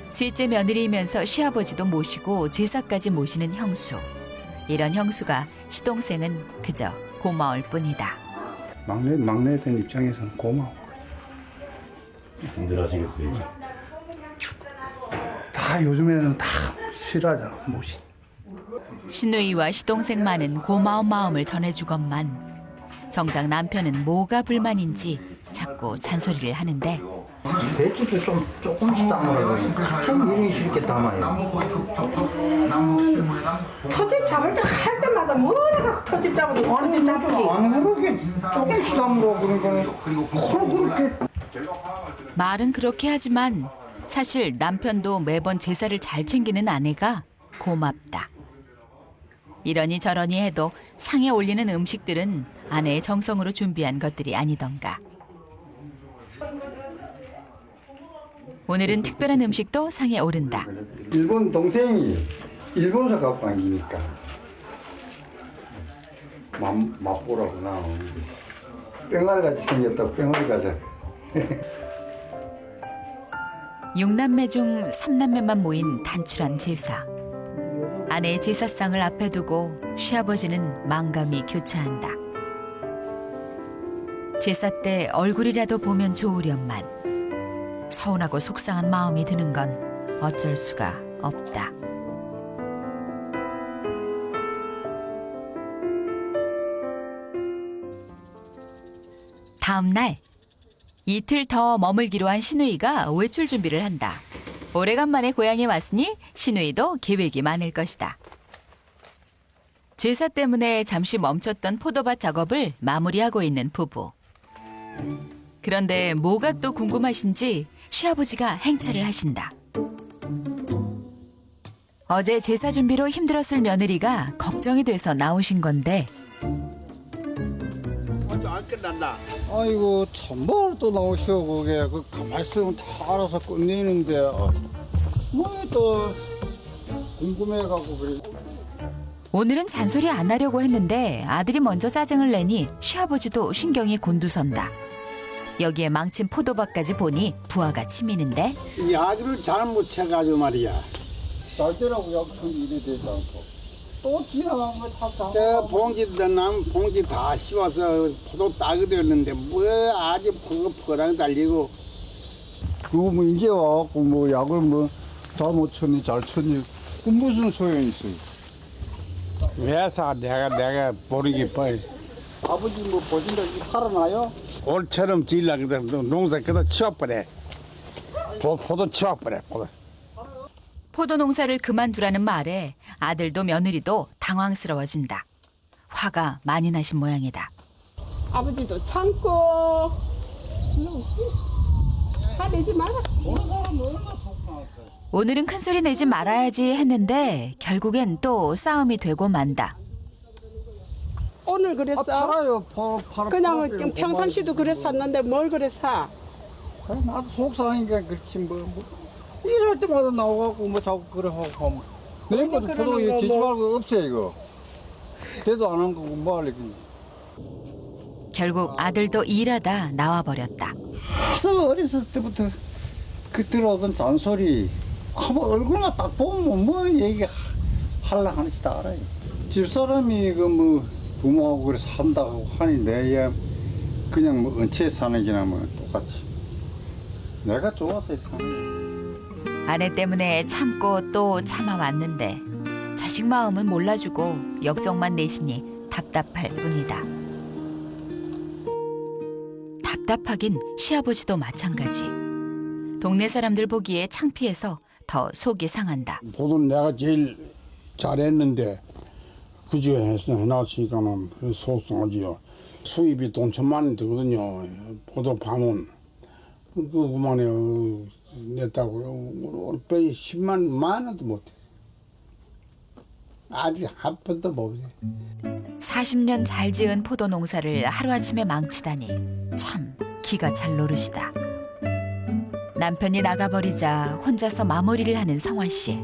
셋째 며느리이면서 시아버지도 모시고 제사까지 모시는 형수. 이런 형수가 시동생은 그저 고마울 뿐이다. 막내 된 입장에서는 고마워. 힘들어하시겠어요. 다 요즘에는 다 싫어하잖아, 못이. 시누이와 시동생만은 고마운 마음을 전해주건만 정작 남편은 뭐가 불만인지 자꾸 잔소리를 하는데 대추도 조금씩 담아요. 좀 이리 쉽게 담아요. 터집 잡을 때 할 때마다 뭐라고 터집 잡아도 터집 잡지. 안 그러게 조금씩 담으라고 그런 거는. 말은 그렇게 하지만 사실 남편도 매번 제사를 잘 챙기는 아내가 고맙다. 이러니 저러니 해도 상에 올리는 음식들은 아내의 정성으로 준비한 것들이 아니던가. 오늘은 특별한 음식도 상에 오른다. 일본 동생이 일본서 갖고 다니니까 맛보라고 나오는데 뺑알같이 생겼다고 뺑알 가자. 6남매 중 3남매만 모인 단출한 제사. 아내의 제사상을 앞에 두고 시아버지는 망감이 교차한다. 제사 때 얼굴이라도 보면 좋으련만 서운하고 속상한 마음이 드는 건 어쩔 수가 없다. 다음 날 이틀 더 머물기로 한 신우이가 외출 준비를 한다. 오래간만에 고향에 왔으니 신우이도 계획이 많을 것이다. 제사 때문에 잠시 멈췄던 포도밭 작업을 마무리하고 있는 부부. 그런데 뭐가 또 궁금하신지 시아버지가 행차를 하신다. 어제 제사 준비로 힘들었을 며느리가 걱정이 돼서 나오신 건데 안 끝났나? 아이고 참뭘 또 나오시오 그게 그 가만히 있으면 다 알아서 끝내는데 뭐 또 궁금해가지고 그래. 오늘은 잔소리 안 하려고 했는데 아들이 먼저 짜증을 내니 시아버지도 신경이 곤두선다. 여기에 망친 포도밭까지 보니 부하가 치미는데 이 아주를 잘못 쳐가지고 말이야. 쌀때라고 약속 일이 되지 않고 또 지나간 거 찾다. 저 봉지들 남 봉지 다 씌워서 포도 따게 되었는데 뭐 아주 포랑 달리고. 그거 뭐 이제 와갖고 뭐 약을 뭐 잘못 쳤니 잘 쳤니 그 무슨 소용이 있어요. 왜사 내가 보르기 뻔. 아버지 뭐 보신 적 살아나요? 올처럼 지으려고 농사 그다 치워버려. 포도 치워버려 포도. 포도 농사를 그만두라는 말에 아들도 며느리도 당황스러워진다. 화가 많이 나신 모양이다. 아버지도 참고 화내지 마라. 오늘은 큰 소리 내지 말아야지 했는데 결국엔 또 싸움이 되고 만다. 오늘 그랬어? 팔아요. 그냥 평상시도 그래 샀는데 뭘 그래 사? 나도 속상하니까 그렇지 뭐 일할 때마다 나와갖고 뭐 자꾸 그래 하고 하면 내일부터 그러는 포도 거 되지 뭐. 말고 없애 이거. 대도 안 한 거고 뭐 할래. 결국 아들도 일하다 나와버렸다. 저 어렸을 때부터 그 들어오던 잔소리 한번 얼굴만 딱 보면 뭐 얘기 하려 하는지 다 알아요. 집사람이 그 뭐 부모하고 그래 산다고 하니 내야 그냥 뭐 은채 사는 게나 뭐 똑같이 내가 좋아서 사는. 아내 때문에 참고 또 참아왔는데 자식 마음은 몰라주고 역정만 내시니 답답할 뿐이다. 답답하긴 시아버지도 마찬가지. 동네 사람들 보기에 창피해서 더 속이 상한다. 포도는 내가 제일 잘했는데 그저 해놨으니까는 속상하지요. 수입이 돈 1,000만 원 되거든요. 포도 파면 그만에 냈다고요. 올 빼 10만 원도 못해. 아주 한 번도 못해. 40년 잘 지은 포도 농사를 하루아침에 망치다니 참 기가 찰 노릇이다. 남편이 나가버리자 혼자서 마무리를 하는 성화 씨.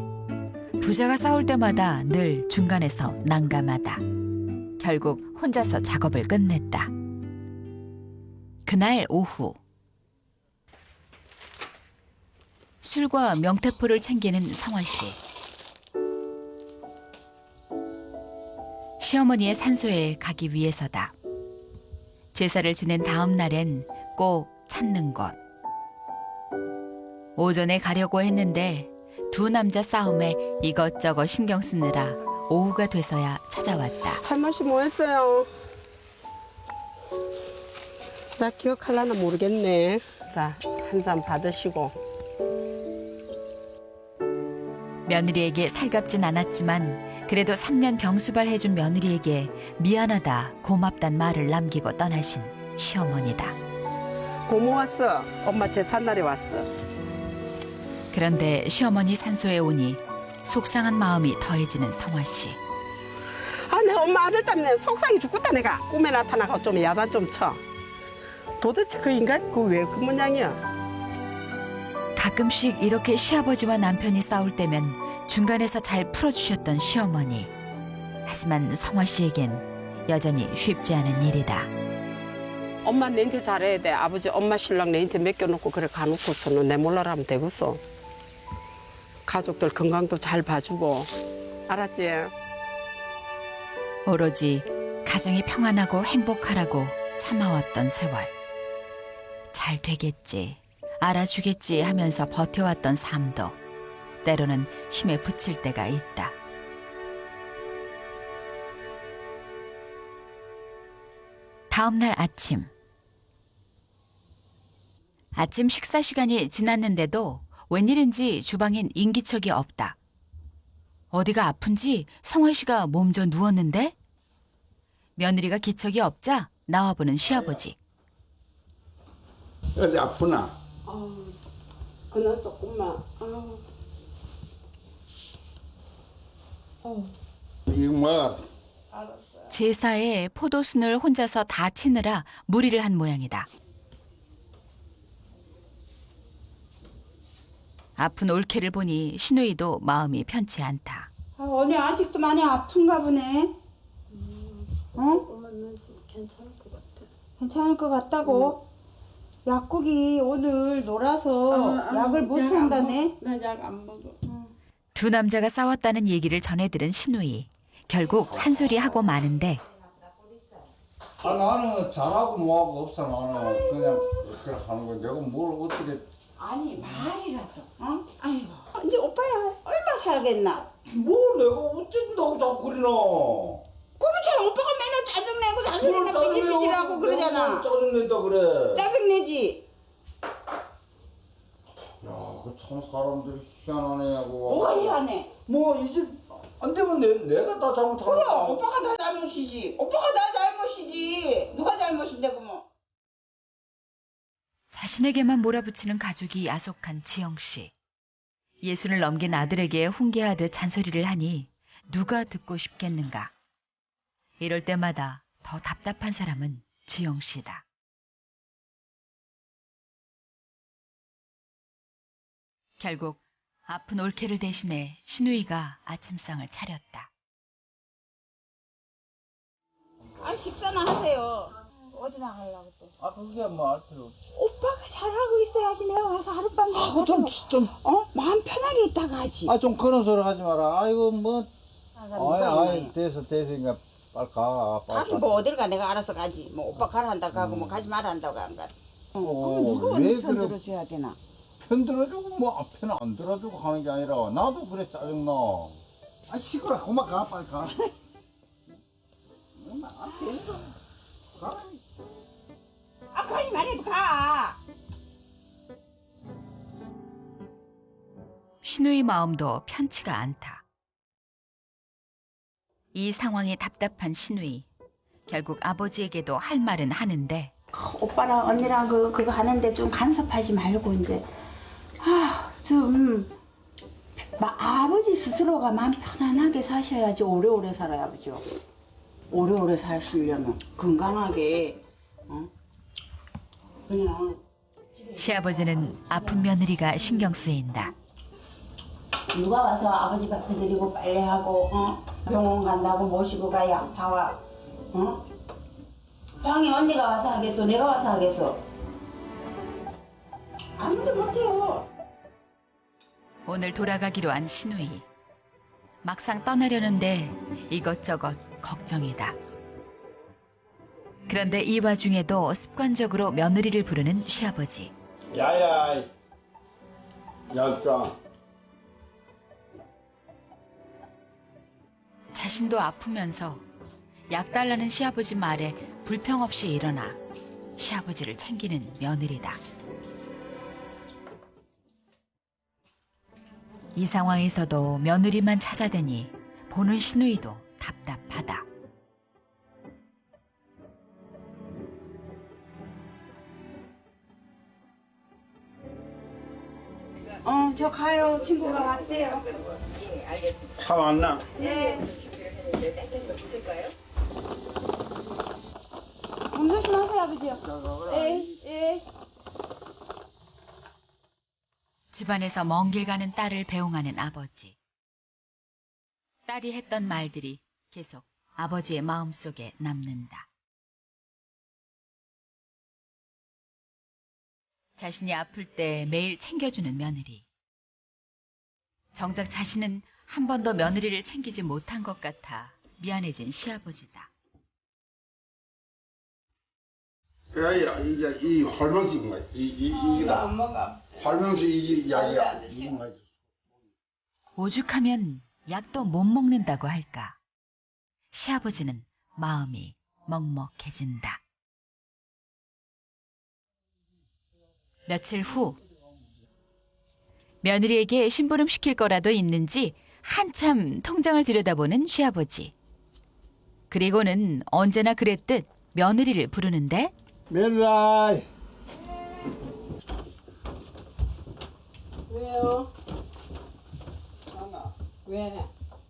부자가 싸울 때마다 늘 중간에서 난감하다. 결국 혼자서 작업을 끝냈다. 그날 오후 술과 명태포를 챙기는 성화 씨. 시어머니의 산소에 가기 위해서다. 제사를 지낸 다음 날엔 꼭 찾는 곳. 오전에 가려고 했는데 두 남자 싸움에 이것저것 신경 쓰느라 오후가 돼서야 찾아왔다. 할머니 뭐 했어요? 나 기억할라나 모르겠네. 자, 한 잔 받으시고. 며느리에게 살갑진 않았지만 그래도 3년 병수발 해준 며느리에게 미안하다 고맙단 말을 남기고 떠나신 시어머니다. 고모 왔어. 엄마 제삿날에 왔어. 그런데 시어머니 산소에 오니 속상한 마음이 더해지는 성화 씨. 아, 내 엄마 아들 때문에 속상해 죽겠다 내가. 꿈에 나타나가 좀 야단 좀 쳐. 도대체 그 인간 그 왜 그 모양이야? 가끔씩 이렇게 시아버지와 남편이 싸울 때면 중간에서 잘 풀어주셨던 시어머니. 하지만 성화 씨에겐 여전히 쉽지 않은 일이다. 엄마 내한테 잘해야 돼. 아버지 엄마 신랑 내한테 맡겨놓고 그래 가놓고서는 내 몰라라 하면 되겠어. 가족들 건강도 잘 봐주고. 알았지? 오로지 가정이 평안하고 행복하라고 참아왔던 세월. 잘 되겠지, 알아주겠지 하면서 버텨왔던 삶도 때로는 힘에 부칠 때가 있다. 다음 날 아침 아침 식사 시간이 지났는데도 웬일인지 주방엔 인기척이 없다. 어디가 아픈지 성화 씨가 몸져 누웠는데 며느리가 기척이 없자 나와보는 시아버지. 어디 아프나? 그날 조금만. 이거 뭐야? 제사에 포도순을 혼자서 다 치느라 무리를 한 모양이다. 아픈 올케를 보니 신우이도 마음이 편치 않다. 언니 아직도 많이 아픈가 보네. 괜찮을 것 같아. 괜찮을 것 같다고? 약국이 오늘 놀아서 약을 못 산다네. 나 약 안 먹어. 두 남자가 싸웠다는 얘기를 전해들은 신우이. 결국 한 소리 하고 마는데 나는 잘하고 뭐하고 없어. 나는 그냥 그렇게 하는 거. 내가 뭘 어떻게. 아니 말이라도 아이고 이제 오빠야 얼마 살겠나? 뭐 내가 어쩐다고 자꾸 그러나. 그렇잖아. 오빠가 맨날 짜증내고 자존심 삐질삐질하고 그러잖아. 짜증낸다 그래. 짜증내지. 야, 그 참 사람들이 희한하네하고. 뭐가 희한해? 뭐 이제 안 되면 내가 다 잘못하는 그럼 거야. 오빠가 다 잘못이지. 오빠가 다 잘못이지. 누가 잘못인데 그러면? 자신에게만 몰아붙이는 가족이 야속한 지영 씨. 예순을 넘긴 아들에게 훈계하듯 잔소리를 하니 누가 듣고 싶겠는가. 이럴 때마다 더 답답한 사람은 지영 씨다. 결국 아픈 올케를 대신해 신우이가 아침상을 차렸다. 식사나 하세요. 어디 나가려고 또? 그게 뭐 알 필요 없어. 오빠가 잘하고 있어야지 내가 와서 하룻밤 좀. 마음 편하게 있다가 하지. 좀 그런 소리 하지 마라. 아이고 뭐. 누가 아이 됐으니까 빨리 가. 가기 뭐 어딜 가. 내가 알아서 가지. 뭐 오빠 가라 한다고 하고 뭐 가지 마라 한다고 안 가. 그럼 누가 왜 언니 편 그래? 들어줘야 되나? 편 들어주고 뭐 앞에는 안 들어주고 하는 게 아니라 나도 그래 짜증나. 시끄러. 그만 가 빨리 가. 가지 말해도 가. 신우이 마음도 편치가 않다. 이 상황에 답답한 신우이. 결국 아버지에게도 할 말은 하는데 오빠랑 언니랑 그거 하는데 좀 간섭하지 말고 이제 아버지 스스로가 마음 편안하게 사셔야지 오래오래 살아야 아버지요. 오래오래 사시려면 건강하게 그냥 시아버지는 아픈 며느리가 신경 쓰인다. 누가 와서 아버지 밥해 드리고 빨래하고 병원 간다고 모시고 가 약 사와 방에 언니가 와서 하겠어? 내가 와서 하겠어? 아무도 못해요. 오늘 돌아가기로 한 신우이. 막상 떠나려는데 이것저것 걱정이다. 그런데 이 와중에도 습관적으로 며느리를 부르는 시아버지. 야야. 약자. 자신도 아프면서 약 달라는 시아버지 말에 불평 없이 일어나 시아버지를 챙기는 며느리다. 이 상황에서도 며느리만 찾아대니 보는 신우이도 답답하다. 저 가요. 친구가 왔대요. 차 왔나? 네. 몸 조심하세요, 아버지요. 예. 집안에서 먼 길 가는 딸을 배웅하는 아버지. 딸이 했던 말들이 계속 아버지의 마음속에 남는다. 자신이 아플 때 매일 챙겨주는 며느리. 정작 자신은 한 번도 며느리를 챙기지 못한 것 같아 미안해진 시아버지다. 야야 이 활명수 뭐야? 이다. 안 먹어. 활명수 이 약이야. 오죽하면 약도 못 먹는다고 할까. 시아버지는 마음이 먹먹해진다. 며칠 후 며느리에게 심부름 시킬 거라도 있는지 한참 통장을 들여다보는 시아버지. 그리고는 언제나 그랬듯 며느리를 부르는데 며느라. 왜요? 하나. 왜?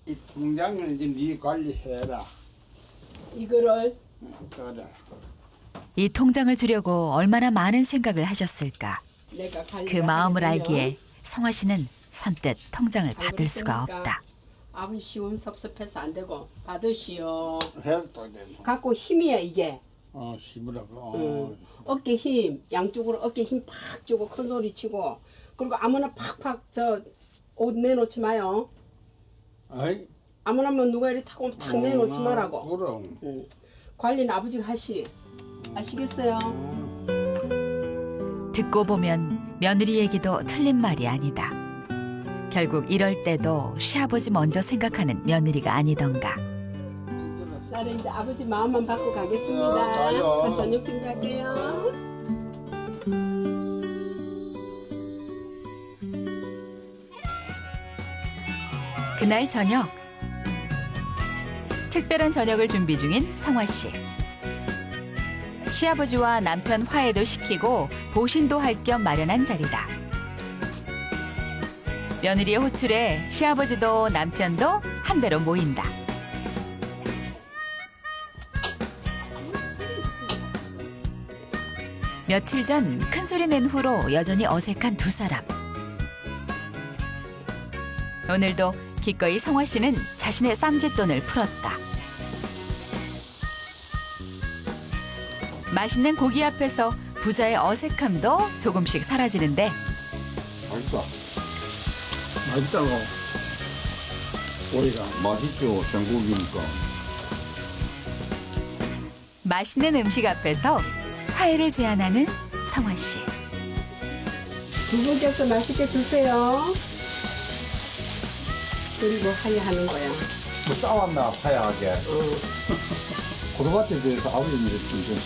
이 통장을 이제 네 관리해라. 이거를 그래. 이 통장을 주려고 얼마나 많은 생각을 하셨을까. 내가 관리. 그 마음을 알기에 성화 씨는 선뜻 통장을 받을 수가 없다. 아버지 시원 섭섭해서 안 되고 받으시오. 해도 되네. 갖고 힘이야 이게. 씹으라고. 어깨 힘, 양쪽으로 어깨 힘 팍 주고 큰 소리 치고 그리고 아무나 팍팍 저 옷 내놓지 마요. 아이. 아무나 뭐 누가 이리 타고 탁 내놓지 말라고. 그럼. 관리는 아버지가 하시. 아시겠어요? 듣고 보면 며느리 얘기도 틀린 말이 아니다. 결국 이럴 때도 시아버지 먼저 생각하는 며느리가 아니던가. 나는 이제 아버지 마음만 받고 가겠습니다. 가요. 저녁 준비할게요. 그날 저녁. 특별한 저녁을 준비 중인 성화 씨. 시아버지와 남편 화해도 시키고 보신도 할 겸 마련한 자리다. 며느리의 호출에 시아버지도 남편도 한대로 모인다. 며칠 전 큰 소리 낸 후로 여전히 어색한 두 사람. 오늘도 기꺼이 성화 씨는 자신의 쌈짓돈을 풀었다. 맛있는 고기 앞에서 부자의 어색함도 조금씩 사라지는데 맛있다. 맛있다고. 오이가. 맛있죠. 생고기니까. 맛있는 음식 앞에서 화해를 제안하는 성화 씨. 두 분께서 맛있게 드세요. 그리고 화해하는 거야. 뭐 싸웠나 화해하게. 고등밭에 대해서 아버지는 좀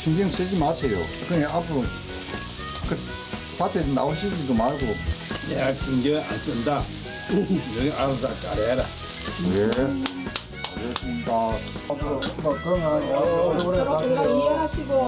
신경 쓰지 마세요. 그냥 앞으로 그 밭에 나오시지도 말고. 내가 신경 안 쓴다. 너희 알아서 잘해라. 예. 알겠습니다. 앞으로 건강하게 오래오래 서로 건강 사세요. 이해하시고